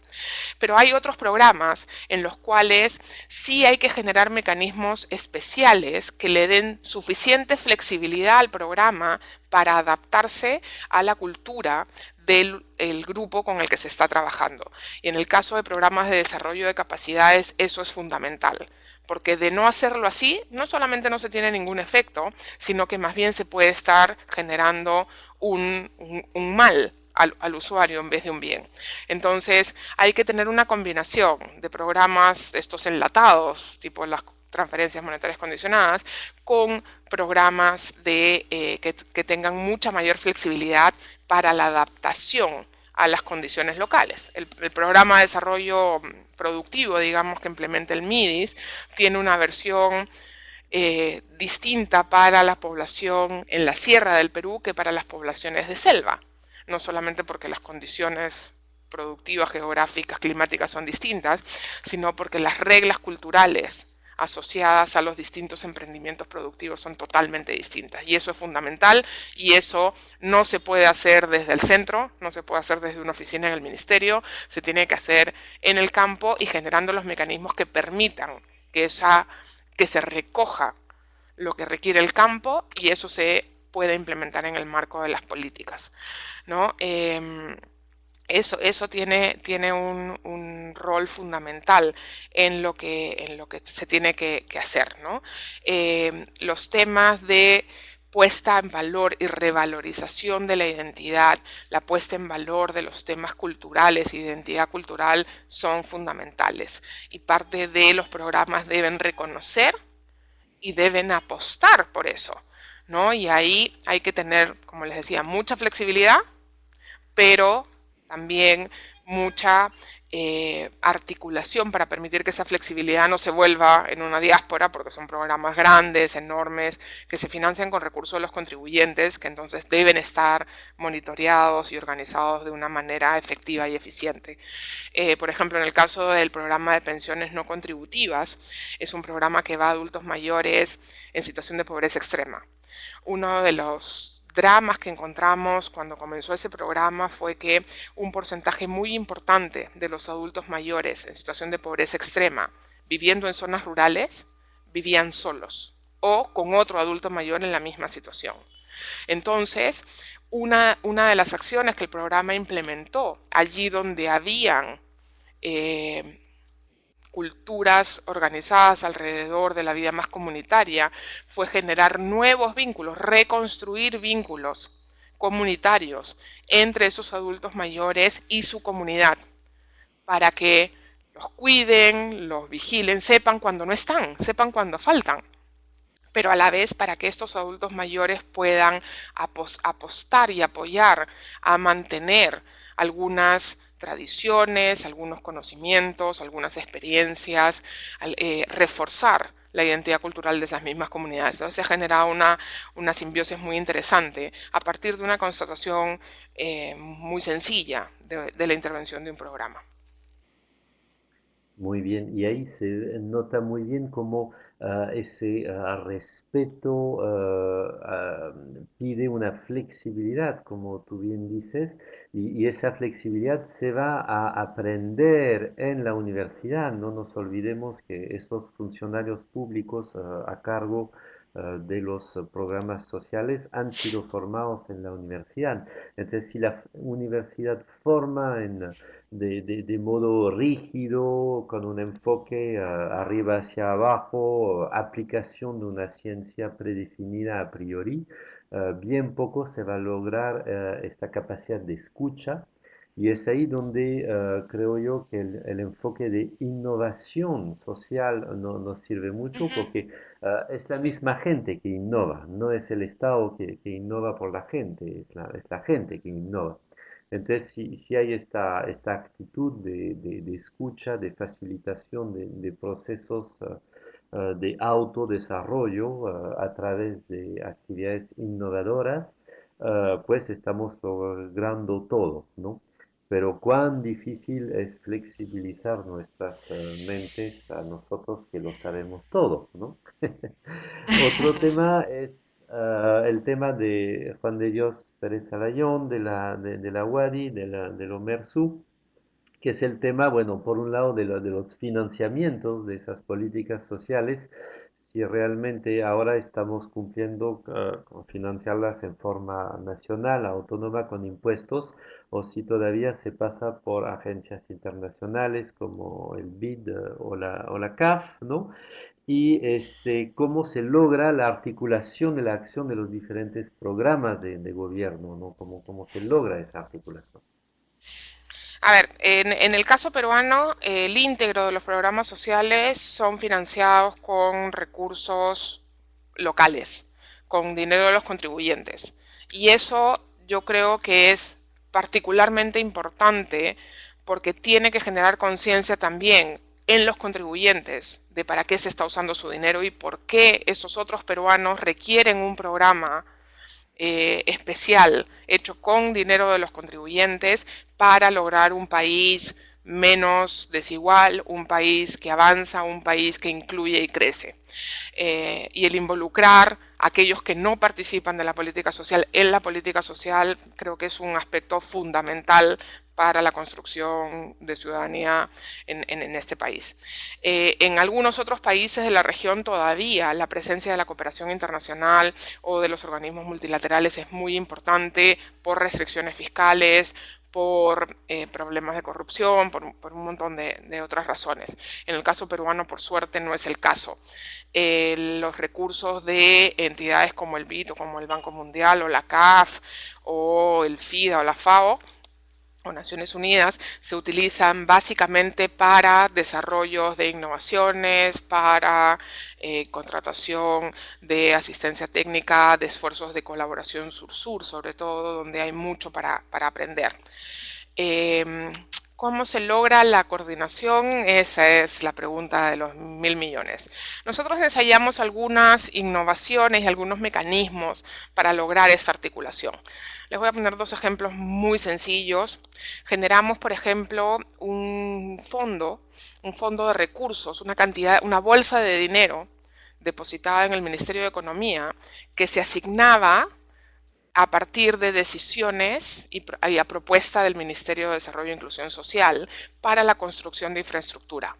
Pero hay otros programas en los cuales sí hay que generar mecanismos especiales que le den suficiente flexibilidad al programa para adaptarse a la cultura del grupo con el que se está trabajando. Y en el caso de programas de desarrollo de capacidades, eso es fundamental. Porque de no hacerlo así, no solamente no se tiene ningún efecto, sino que más bien se puede estar generando un mal al usuario en vez de un bien. Entonces hay que tener una combinación de programas estos enlatados, tipo las transferencias monetarias condicionadas, con programas que tengan mucha mayor flexibilidad para la adaptación a las condiciones locales. El programa de desarrollo productivo, digamos, que implementa el MIDIS, tiene una versión distinta para la población en la sierra del Perú que para las poblaciones de selva. No solamente porque las condiciones productivas, geográficas, climáticas son distintas, sino porque las reglas culturales asociadas a los distintos emprendimientos productivos son totalmente distintas. Y eso es fundamental, y eso no se puede hacer desde el centro, no se puede hacer desde una oficina en el ministerio, se tiene que hacer en el campo y generando los mecanismos que permitan que se recoja lo que requiere el campo y eso se puede implementar en el marco de las políticas, ¿no? Eso tiene un rol fundamental en lo que se tiene que hacer, ¿no? Los temas de puesta en valor y revalorización de la identidad, la puesta en valor de los temas culturales e identidad cultural son fundamentales y parte de los programas deben reconocer y deben apostar por eso, ¿no? Y ahí hay que tener, como les decía, mucha flexibilidad, pero también mucha articulación para permitir que esa flexibilidad no se vuelva en una diáspora, porque son programas grandes, enormes, que se financian con recursos de los contribuyentes, que entonces deben estar monitoreados y organizados de una manera efectiva y eficiente. Por ejemplo, en el caso del programa de pensiones no contributivas, es un programa que va a adultos mayores en situación de pobreza extrema. Uno de los dramas que encontramos cuando comenzó ese programa fue que un porcentaje muy importante de los adultos mayores en situación de pobreza extrema viviendo en zonas rurales vivían solos o con otro adulto mayor en la misma situación. Entonces, una de las acciones que el programa implementó allí donde habían culturas organizadas alrededor de la vida más comunitaria fue generar nuevos vínculos, reconstruir vínculos comunitarios entre esos adultos mayores y su comunidad para que los cuiden, los vigilen, sepan cuando no están, sepan cuando faltan, pero a la vez para que estos adultos mayores puedan apostar y apoyar a mantener algunas tradiciones, algunos conocimientos, algunas experiencias, reforzar la identidad cultural de esas mismas comunidades. Entonces se ha generado una simbiosis muy interesante a partir de una constatación muy sencilla de la intervención de un programa. Muy bien, y ahí se nota muy bien cómo ese respeto pide una flexibilidad, como tú bien dices, y esa flexibilidad se va a aprender en la universidad. No nos olvidemos que estos funcionarios públicos a cargo de los programas sociales han sido formados en la universidad. Entonces, si la universidad forma de modo rígido, con un enfoque arriba hacia abajo, aplicación de una ciencia predefinida a priori, bien poco se va a lograr esta capacidad de escucha. Y es ahí donde creo yo que el enfoque de innovación social no nos sirve mucho porque es la misma gente que innova, no es el Estado que innova por la gente, es la gente que innova. Entonces, si hay esta actitud de escucha, de facilitación de procesos de autodesarrollo a través de actividades innovadoras, pues estamos logrando todo, ¿no? Pero cuán difícil es flexibilizar nuestras mentes a nosotros que lo sabemos todo, ¿no? Otro tema es el tema de Juan de Dios Pérez Alayón, de la UADI, de lo MERSU, que es el tema, bueno, por un lado de los financiamientos de esas políticas sociales, si realmente ahora estamos cumpliendo con financiarlas en forma nacional, autónoma, con impuestos, o si todavía se pasa por agencias internacionales como el BID o la CAF, ¿no? Y cómo se logra la articulación de la acción de los diferentes programas de gobierno, ¿no? Cómo se logra esa articulación. A ver, en el caso peruano, el íntegro de los programas sociales son financiados con recursos locales, con dinero de los contribuyentes. Y eso yo creo que es particularmente importante porque tiene que generar conciencia también en los contribuyentes de para qué se está usando su dinero y por qué esos otros peruanos requieren un programa especial hecho con dinero de los contribuyentes para lograr un país menos desigual, un país que avanza, un país que incluye y crece. Y el involucrar a aquellos que no participan de la política social en la política social creo que es un aspecto fundamental para la construcción de ciudadanía en este país. En algunos otros países de la región todavía la presencia de la cooperación internacional o de los organismos multilaterales es muy importante por restricciones fiscales, por problemas de corrupción, por un montón de otras razones. En el caso peruano, por suerte, no es el caso. Los recursos de entidades como el BID o como el Banco Mundial o la CAF o el FIDA o la FAO o Naciones Unidas se utilizan básicamente para desarrollos de innovaciones, para contratación de asistencia técnica, de esfuerzos de colaboración sur-sur, sobre todo donde hay mucho para aprender. ¿Cómo se logra la coordinación? Esa es la pregunta de los 1.000 millones. Nosotros ensayamos algunas innovaciones y algunos mecanismos para lograr esta articulación. Les voy a poner dos ejemplos muy sencillos. Generamos, por ejemplo, un fondo de recursos, una bolsa de dinero depositada en el Ministerio de Economía que se asignaba a partir de decisiones y a propuesta del Ministerio de Desarrollo e Inclusión Social para la construcción de infraestructura.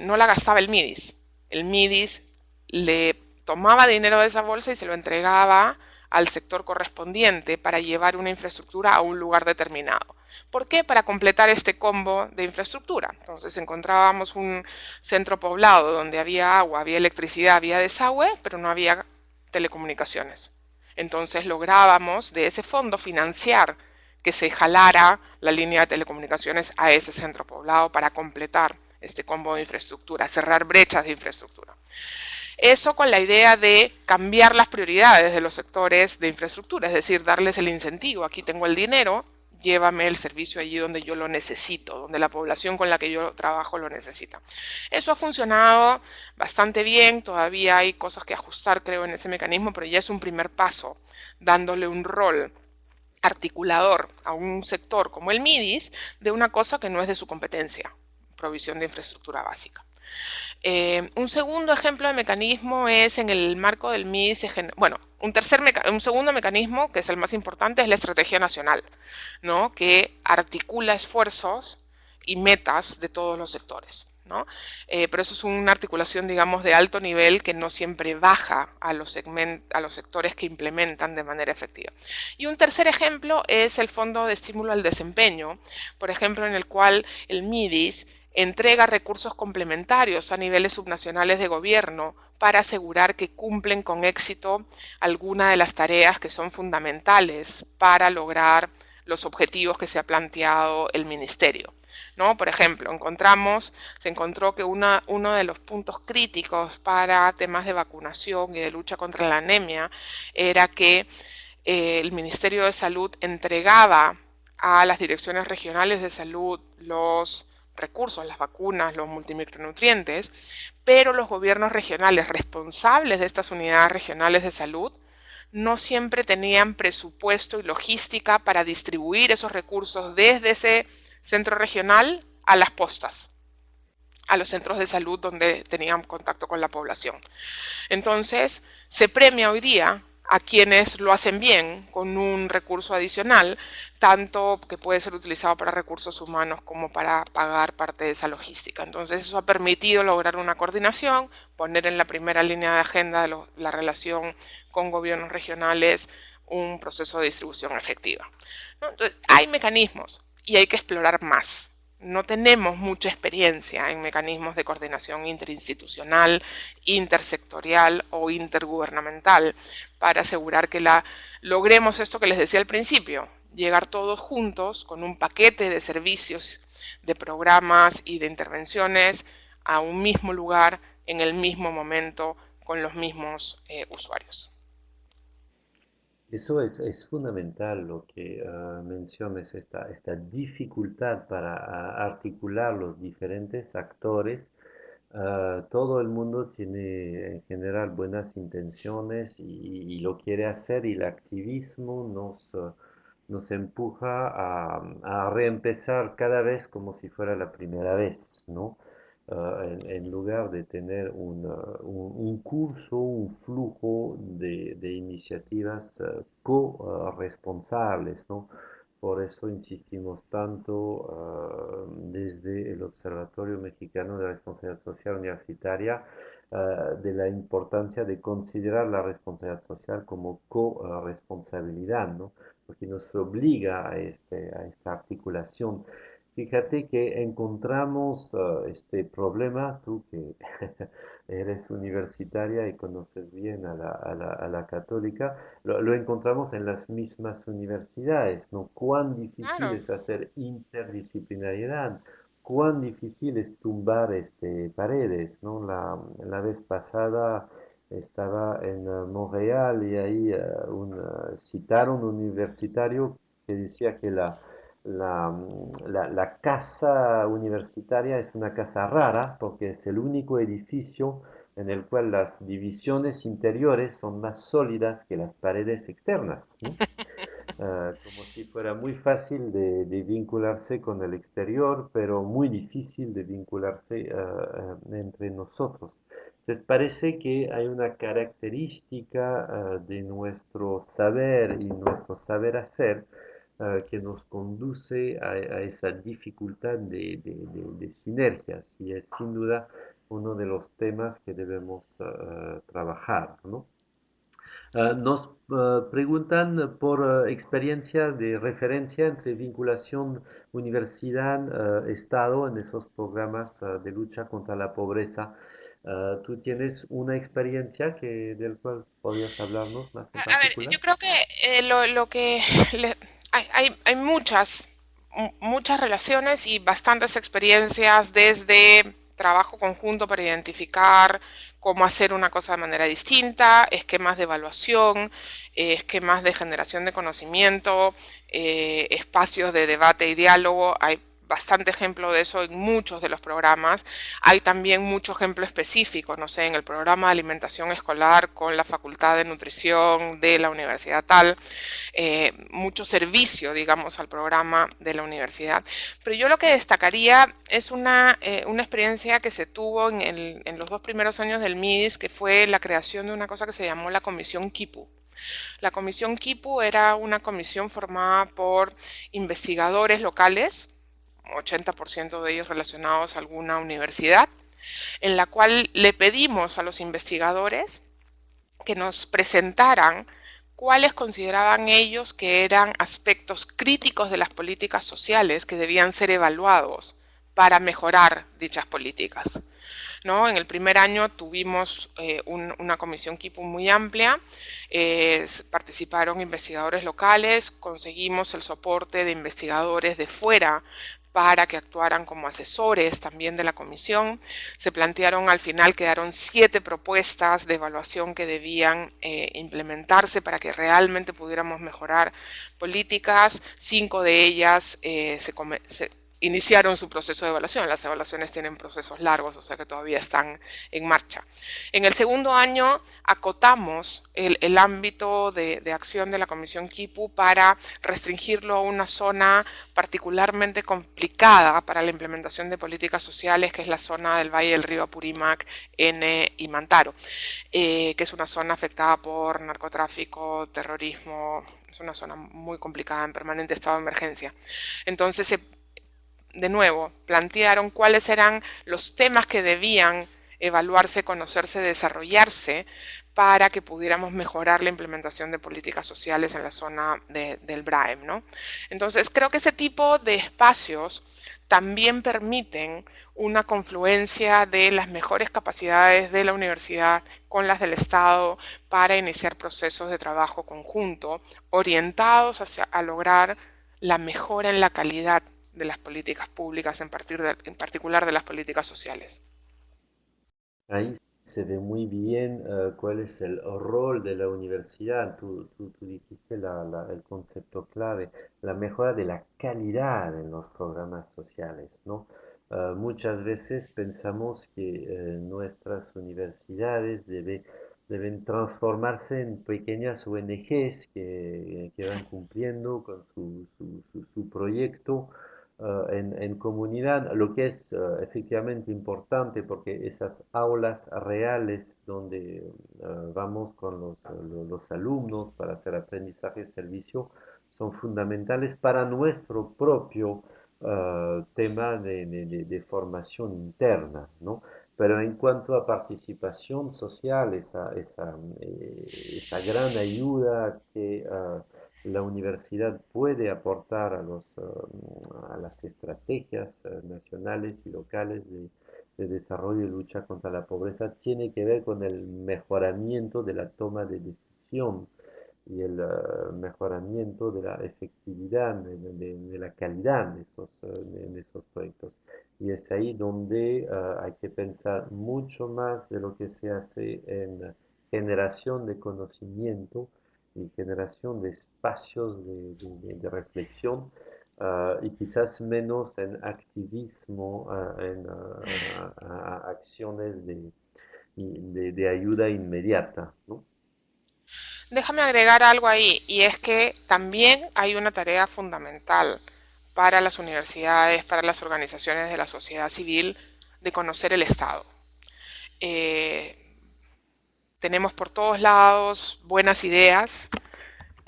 No la gastaba el MIDIS. El MIDIS le tomaba dinero de esa bolsa y se lo entregaba al sector correspondiente para llevar una infraestructura a un lugar determinado. ¿Por qué? Para completar este combo de infraestructura. Entonces encontrábamos un centro poblado donde había agua, había electricidad, había desagüe, pero no había telecomunicaciones. Entonces lográbamos de ese fondo financiar que se jalara la línea de telecomunicaciones a ese centro poblado para completar este combo de infraestructura, cerrar brechas de infraestructura. Eso con la idea de cambiar las prioridades de los sectores de infraestructura, es decir, darles el incentivo. Aquí tengo el dinero, llévame el servicio allí donde yo lo necesito, donde la población con la que yo trabajo lo necesita. Eso ha funcionado bastante bien, todavía hay cosas que ajustar, creo, en ese mecanismo, pero ya es un primer paso, dándole un rol articulador a un sector como el MIDIS de una cosa que no es de su competencia, provisión de infraestructura básica. Un segundo ejemplo de mecanismo es en el marco del MIDIS, un segundo mecanismo, que es el más importante, es la estrategia nacional, ¿no? Que articula esfuerzos y metas de todos los sectores, ¿no? Pero eso es una articulación, digamos, de alto nivel que no siempre baja a los sectores que implementan de manera efectiva. Y un tercer ejemplo es el Fondo de Estímulo al Desempeño, por ejemplo, en el cual el MIDIS entrega recursos complementarios a niveles subnacionales de gobierno para asegurar que cumplen con éxito alguna de las tareas que son fundamentales para lograr los objetivos que se ha planteado el ministerio, ¿no? Por ejemplo, se encontró que uno de los puntos críticos para temas de vacunación y de lucha contra la anemia era que el Ministerio de Salud entregaba a las direcciones regionales de salud los recursos, las vacunas, los multimicronutrientes, pero los gobiernos regionales responsables de estas unidades regionales de salud no siempre tenían presupuesto y logística para distribuir esos recursos desde ese centro regional a las postas, a los centros de salud donde tenían contacto con la población. Entonces, se premia hoy día a quienes lo hacen bien con un recurso adicional, tanto que puede ser utilizado para recursos humanos como para pagar parte de esa logística. Entonces eso ha permitido lograr una coordinación, poner en la primera línea de agenda de la relación con gobiernos regionales un proceso de distribución efectiva, ¿no? Entonces hay mecanismos y hay que explorar más. No tenemos mucha experiencia en mecanismos de coordinación interinstitucional, intersectorial o intergubernamental para asegurar que logremos esto que les decía al principio, llegar todos juntos con un paquete de servicios, de programas y de intervenciones a un mismo lugar, en el mismo momento, con los mismos usuarios. Eso es fundamental lo que mencionas, esta dificultad para articular los diferentes actores. Todo el mundo tiene en general buenas intenciones y lo quiere hacer y el activismo nos empuja a reempezar cada vez como si fuera la primera vez, ¿no? En lugar de tener un curso, un flujo de iniciativas co-responsables, ¿no? Por eso insistimos tanto desde el Observatorio Mexicano de Responsabilidad Social Universitaria de la importancia de considerar la responsabilidad social como co-responsabilidad, ¿no? Porque nos obliga a esta articulación. Fíjate que encontramos este problema, tú que eres universitaria y conoces bien a la católica, lo encontramos en las mismas universidades, ¿no? Cuán difícil Claro. es hacer interdisciplinariedad, cuán difícil es tumbar paredes, ¿no? La vez pasada estaba en Montreal y ahí citaron un universitario que decía que la casa universitaria es una casa rara porque es el único edificio en el cual las divisiones interiores son más sólidas que las paredes externas, ¿no? Como si fuera muy fácil de vincularse con el exterior, pero muy difícil de vincularse entre nosotros. Entonces parece que hay una característica de nuestro saber y nuestro saber hacer que nos conduce a esa dificultad de sinergias y es sin duda uno de los temas que debemos trabajar, ¿no? Nos preguntan por experiencia de referencia entre vinculación universidad-estado en esos programas de lucha contra la pobreza. ¿Tú tienes una experiencia del cual podrías hablarnos más en A ver, particular? yo creo que lo que hay muchas relaciones y bastantes experiencias desde trabajo conjunto para identificar cómo hacer una cosa de manera distinta, esquemas de evaluación, esquemas de generación de conocimiento, espacios de debate y diálogo. Hay bastante ejemplo de eso en muchos de los programas. Hay también mucho ejemplo específico, no sé, en el programa de alimentación escolar con la Facultad de Nutrición de la Universidad tal, mucho servicio, digamos, al programa de la universidad. Pero yo lo que destacaría es una experiencia que se tuvo en los 2 primeros años del MIDIS, que fue la creación de una cosa que se llamó la Comisión Kipu. La Comisión Kipu era una comisión formada por investigadores locales, 80% de ellos relacionados a alguna universidad, en la cual le pedimos a los investigadores que nos presentaran cuáles consideraban ellos que eran aspectos críticos de las políticas sociales que debían ser evaluados para mejorar dichas políticas, ¿no? En el primer año tuvimos una comisión Kipu muy amplia, participaron investigadores locales, conseguimos el soporte de investigadores de fuera para que actuaran como asesores también de la comisión. Se plantearon al final, quedaron 7 propuestas de evaluación que debían implementarse para que realmente pudiéramos mejorar políticas. 5 de ellas se iniciaron su proceso de evaluación. Las evaluaciones tienen procesos largos, o sea que todavía están en marcha. En el segundo año acotamos el ámbito de acción de la Comisión Kipu para restringirlo a una zona particularmente complicada para la implementación de políticas sociales, que es la zona del Valle del Río Apurímac, N y Mantaro, que es una zona afectada por narcotráfico, terrorismo, es una zona muy complicada, en permanente estado de emergencia. Entonces de nuevo, plantearon cuáles eran los temas que debían evaluarse, conocerse, desarrollarse para que pudiéramos mejorar la implementación de políticas sociales en la zona del BRAEM, ¿no? Entonces, creo que ese tipo de espacios también permiten una confluencia de las mejores capacidades de la universidad con las del Estado para iniciar procesos de trabajo conjunto orientados a lograr la mejora en la calidad de las políticas públicas, en particular de las políticas sociales. Ahí se ve muy bien cuál es el rol de la universidad. Tú dijiste el concepto clave, la mejora de la calidad en los programas sociales, ¿no? Muchas veces pensamos que nuestras universidades deben transformarse en pequeñas ONGs que van cumpliendo con su proyecto en comunidad, lo que es efectivamente importante porque esas aulas reales donde vamos con los alumnos para hacer aprendizaje y servicio son fundamentales para nuestro propio tema de formación interna, ¿no? Pero en cuanto a participación social, esa gran ayuda que la universidad puede aportar a las estrategias nacionales y locales de desarrollo y lucha contra la pobreza tiene que ver con el mejoramiento de la toma de decisión y el mejoramiento de la efectividad, de la calidad de esos proyectos. Y es ahí donde hay que pensar mucho más de lo que se hace en generación de conocimiento y generación de espacios de reflexión y quizás menos en activismo, en acciones de ayuda inmediata, ¿no? Déjame agregar algo ahí, y es que también hay una tarea fundamental para las universidades, para las organizaciones de la sociedad civil, de conocer el Estado. Tenemos por todos lados buenas ideas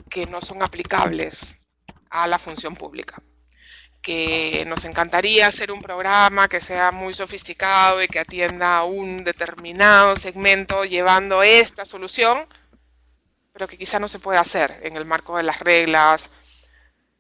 que no son aplicables a la función pública, que nos encantaría hacer un programa que sea muy sofisticado y que atienda a un determinado segmento llevando esta solución, pero que quizá no se puede hacer en el marco de las reglas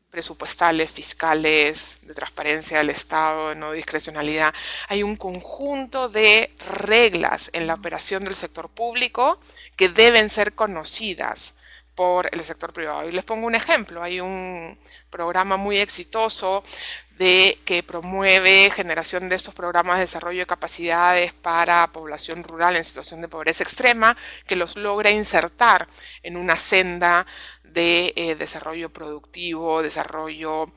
presupuestales, fiscales, de transparencia del Estado, de no discrecionalidad. Hay un conjunto de reglas en la operación del sector público que deben ser conocidas por el sector privado. Y les pongo un ejemplo. Hay un programa muy exitoso que promueve generación de estos programas de desarrollo de capacidades para población rural en situación de pobreza extrema, que los logra insertar en una senda de desarrollo productivo, desarrollo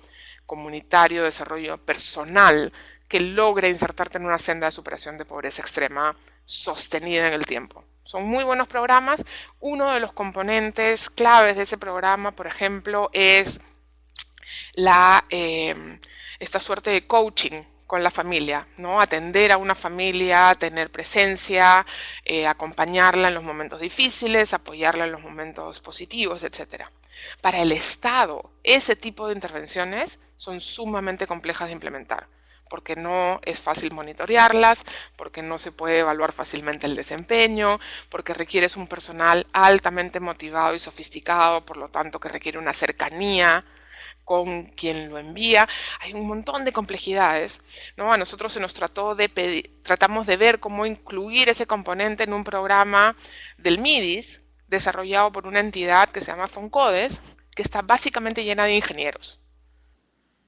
comunitario, desarrollo personal, que logra insertarte en una senda de superación de pobreza extrema sostenida en el tiempo. Son muy buenos programas. Uno de los componentes claves de ese programa, por ejemplo, es esta suerte de coaching con la familia, ¿no? Atender a una familia, tener presencia, acompañarla en los momentos difíciles, apoyarla en los momentos positivos, etc. Para el Estado, ese tipo de intervenciones son sumamente complejas de implementar, porque no es fácil monitorearlas, porque no se puede evaluar fácilmente el desempeño, porque requieres un personal altamente motivado y sofisticado, por lo tanto que requiere una cercanía con quien lo envía. Hay un montón de complejidades, ¿no? A nosotros se nos tratamos de ver cómo incluir ese componente en un programa del MIDIS, desarrollado por una entidad que se llama FONCODES, que está básicamente llena de ingenieros.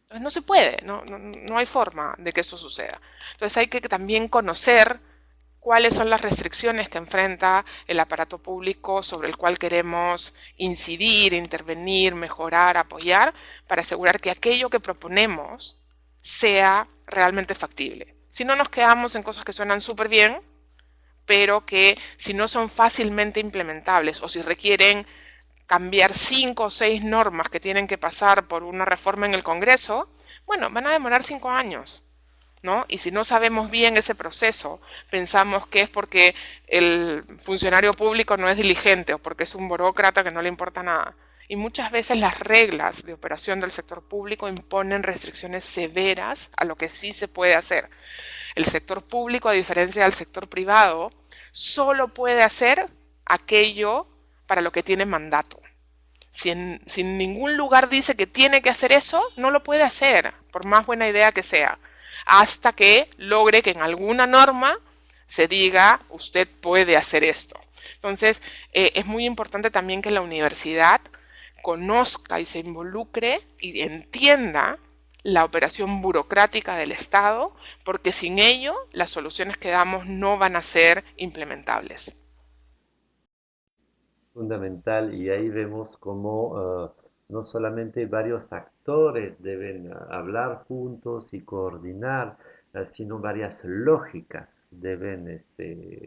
Entonces no se puede, no hay forma de que esto suceda. Entonces hay que también conocer cuáles son las restricciones que enfrenta el aparato público sobre el cual queremos incidir, intervenir, mejorar, apoyar, para asegurar que aquello que proponemos sea realmente factible. Si no, nos quedamos en cosas que suenan súper bien, pero que si no son fácilmente implementables o si requieren cambiar 5 o 6 normas que tienen que pasar por una reforma en el Congreso, bueno, van a demorar 5 años. ¿No? Y si no sabemos bien ese proceso, pensamos que es porque el funcionario público no es diligente o porque es un burócrata que no le importa nada. Y muchas veces las reglas de operación del sector público imponen restricciones severas a lo que sí se puede hacer. El sector público, a diferencia del sector privado, solo puede hacer aquello para lo que tiene mandato. Si en ningún lugar dice que tiene que hacer eso, no lo puede hacer, por más buena idea que sea, hasta que logre que en alguna norma se diga, usted puede hacer esto. Entonces, es muy importante también que la universidad conozca y se involucre y entienda la operación burocrática del Estado, porque sin ello las soluciones que damos no van a ser implementables. Fundamental, y ahí vemos cómo no solamente varios actores deben hablar juntos y coordinar, sino varias lógicas deben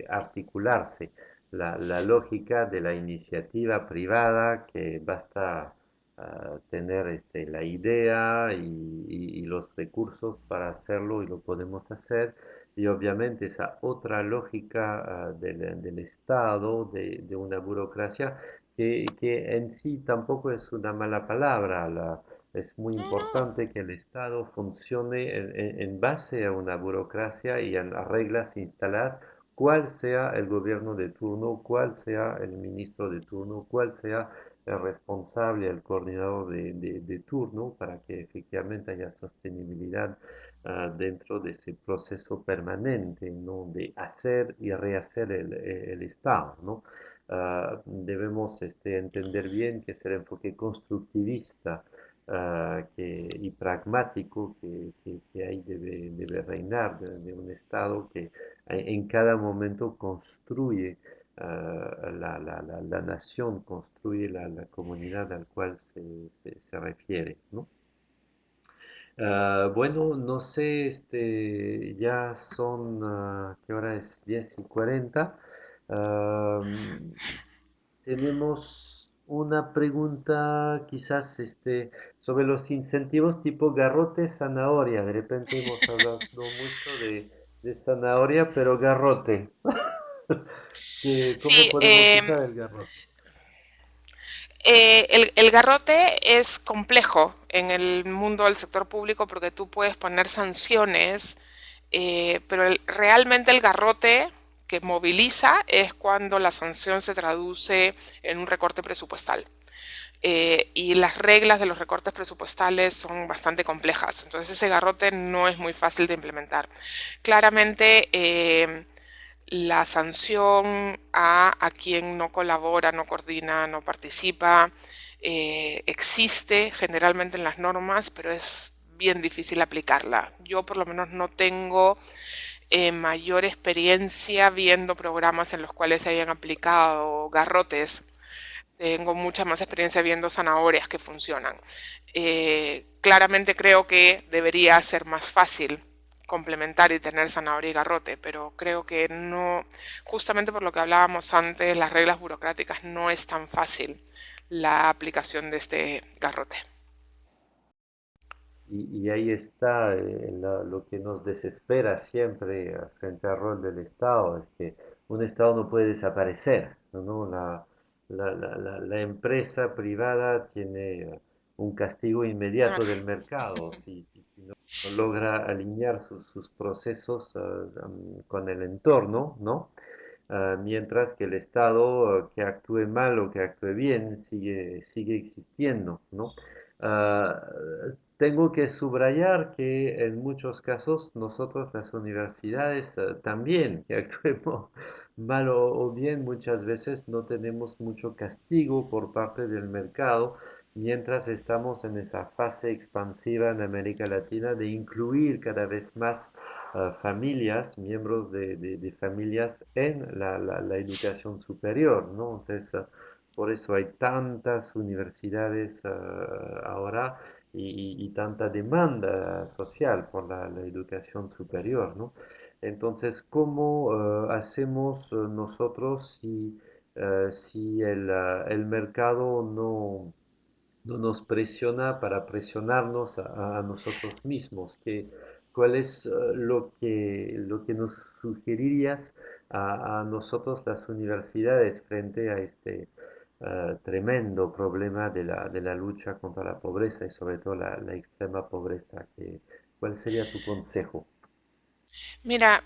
articularse. La lógica de la iniciativa privada, que basta tener la idea y los recursos para hacerlo y lo podemos hacer. Y obviamente esa otra lógica del Estado, de una burocracia, que en sí tampoco es una mala palabra. Es muy No, no. importante que el Estado funcione en base a una burocracia y a las reglas instaladas, cuál sea el gobierno de turno, cuál sea el ministro de turno, cuál sea el responsable, el coordinador de turno, para que efectivamente haya sostenibilidad dentro de ese proceso permanente, ¿no? De hacer y rehacer el Estado, ¿no? Debemos entender bien que es el enfoque constructivista y pragmático que ahí debe reinar de un Estado que en cada momento construye la nación, construye la comunidad al cual se refiere, ¿no? Bueno, no sé, ya son, ¿qué hora es? 10:40. Tenemos una pregunta quizás sobre los incentivos tipo garrote, zanahoria. De repente hemos hablado mucho de zanahoria, pero garrote. ¿Cómo Sí, podemos usar el garrote? el garrote es complejo en el mundo del sector público porque tú puedes poner sanciones, pero realmente el garrote que moviliza es cuando la sanción se traduce en un recorte presupuestal. Y las reglas de los recortes presupuestales son bastante complejas, entonces ese garrote no es muy fácil de implementar. Claramente, la sanción a quien no colabora, no coordina, no participa, existe generalmente en las normas, pero es bien difícil aplicarla. Yo por lo menos no tengo mayor experiencia viendo programas en los cuales se hayan aplicado garrotes. Tengo mucha más experiencia viendo zanahorias que funcionan. Claramente creo que debería ser más fácil complementar y tener zanahoria y garrote, pero creo que no, justamente por lo que hablábamos antes, las reglas burocráticas, no es tan fácil la aplicación de este garrote. Y ahí está lo que nos desespera siempre frente al rol del Estado, es que un Estado no puede desaparecer, ¿no? La empresa privada tiene un castigo inmediato del mercado si no logra alinear sus procesos con el entorno, ¿no? Mientras que el Estado, que actúe mal o que actúe bien, sigue existiendo, ¿no? Ah, Tengo que subrayar que en muchos casos nosotros las universidades también, que actuemos mal o bien, muchas veces no tenemos mucho castigo por parte del mercado, mientras estamos en esa fase expansiva en América Latina de incluir cada vez más familias, miembros de familias en la educación superior, ¿no? Entonces, por eso hay tantas universidades ahora y tanta demanda social por la educación superior, ¿no? Entonces, ¿cómo hacemos nosotros si el mercado no nos presiona para presionarnos a nosotros mismos? ¿Cuál es lo que nos sugerirías a nosotros las universidades frente a este tremendo problema de la lucha contra la pobreza y sobre todo la extrema pobreza? ¿Cuál sería tu consejo? Mira,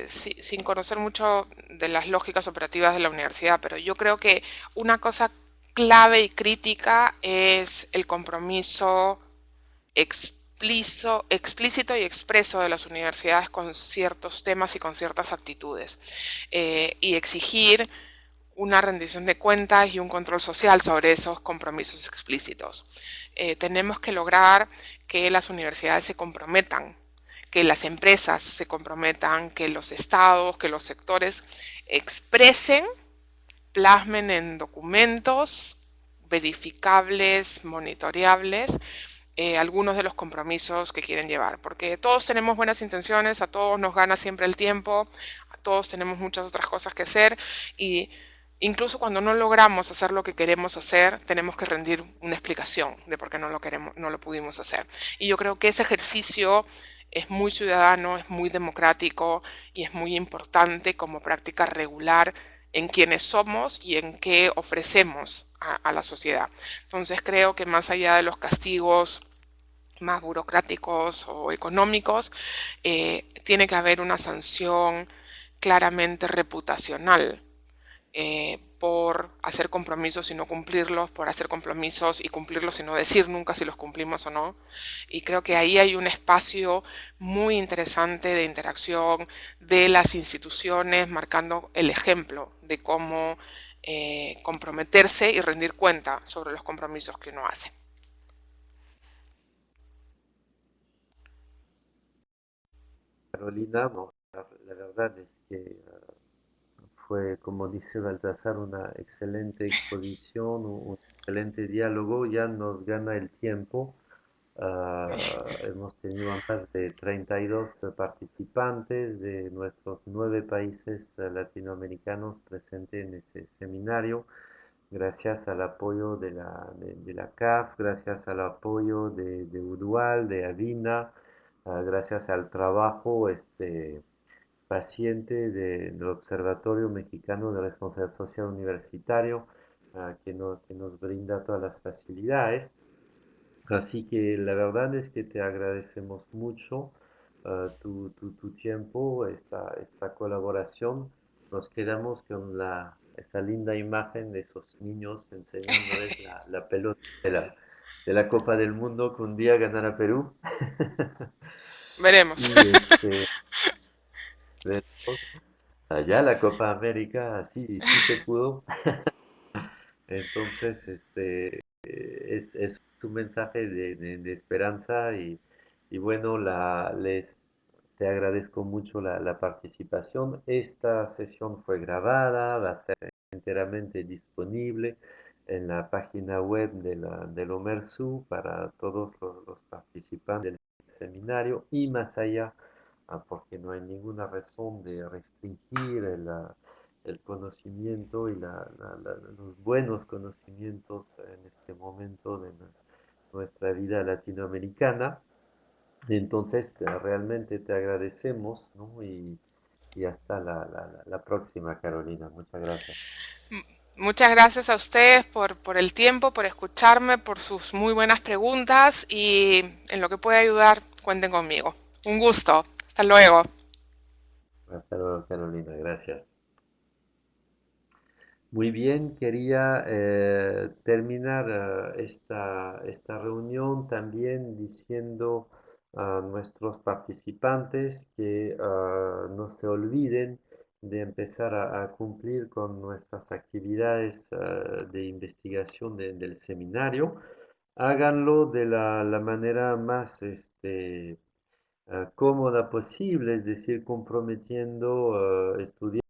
sin conocer mucho de las lógicas operativas de la universidad, pero yo creo que una cosa clave y crítica es el compromiso explícito y expreso de las universidades con ciertos temas y con ciertas actitudes, y exigir una rendición de cuentas y un control social sobre esos compromisos explícitos. Tenemos que lograr que las universidades se comprometan, que las empresas se comprometan, que los estados, que los sectores expresen, plasmen en documentos verificables, monitoreables, algunos de los compromisos que quieren llevar, porque todos tenemos buenas intenciones, a todos nos gana siempre el tiempo, a todos tenemos muchas otras cosas que hacer y incluso cuando no logramos hacer lo que queremos hacer, tenemos que rendir una explicación de por qué no lo queremos, no lo pudimos hacer. Y yo creo que ese ejercicio es muy ciudadano, es muy democrático y es muy importante como práctica regular en quiénes somos y en qué ofrecemos a la sociedad. Entonces creo que más allá de los castigos más burocráticos o económicos, tiene que haber una sanción claramente reputacional por hacer compromisos y no cumplirlos, por hacer compromisos y cumplirlos y no decir nunca si los cumplimos o no. Y creo que ahí hay un espacio muy interesante de interacción de las instituciones, marcando el ejemplo de cómo comprometerse y rendir cuenta sobre los compromisos que uno hace. Carolina, no, la verdad es que fue, como dice Baltasar, una excelente exposición, un excelente diálogo, ya nos gana el tiempo. Hemos tenido más de 32 participantes de nuestros 9 países latinoamericanos presentes en ese seminario, gracias al apoyo de la CAF, gracias al apoyo de UDUAL, de ADINA, gracias al trabajo paciente del Observatorio Mexicano de Responsabilidad Social Universitario, que nos brinda todas las facilidades. Así que la verdad es que te agradecemos mucho tu tiempo, esta colaboración. Nos quedamos con esa linda imagen de esos niños enseñándoles la pelota de la Copa del Mundo que un día ganará Perú. Veremos. Y veremos. Allá la Copa América sí se pudo. Entonces, es un mensaje de esperanza y bueno, te agradezco mucho la participación. Esta sesión fue grabada, va a ser enteramente disponible en la página web del OMERSU para todos los participantes del seminario y más allá, porque no hay ninguna razón de restringir el conocimiento y los buenos conocimientos en este momento de nuestra vida latinoamericana. Entonces, realmente te agradecemos, ¿no? Y hasta la próxima, Carolina. Muchas gracias. Muchas gracias a ustedes por el tiempo, por escucharme, por sus muy buenas preguntas y en lo que pueda ayudar, cuenten conmigo. Un gusto. Hasta luego. Hasta luego, Carolina. Gracias. Muy bien, quería terminar esta reunión también diciendo a nuestros participantes que no se olviden de empezar a cumplir con nuestras actividades de investigación del seminario. Háganlo de la manera más cómoda posible, es decir, comprometiendo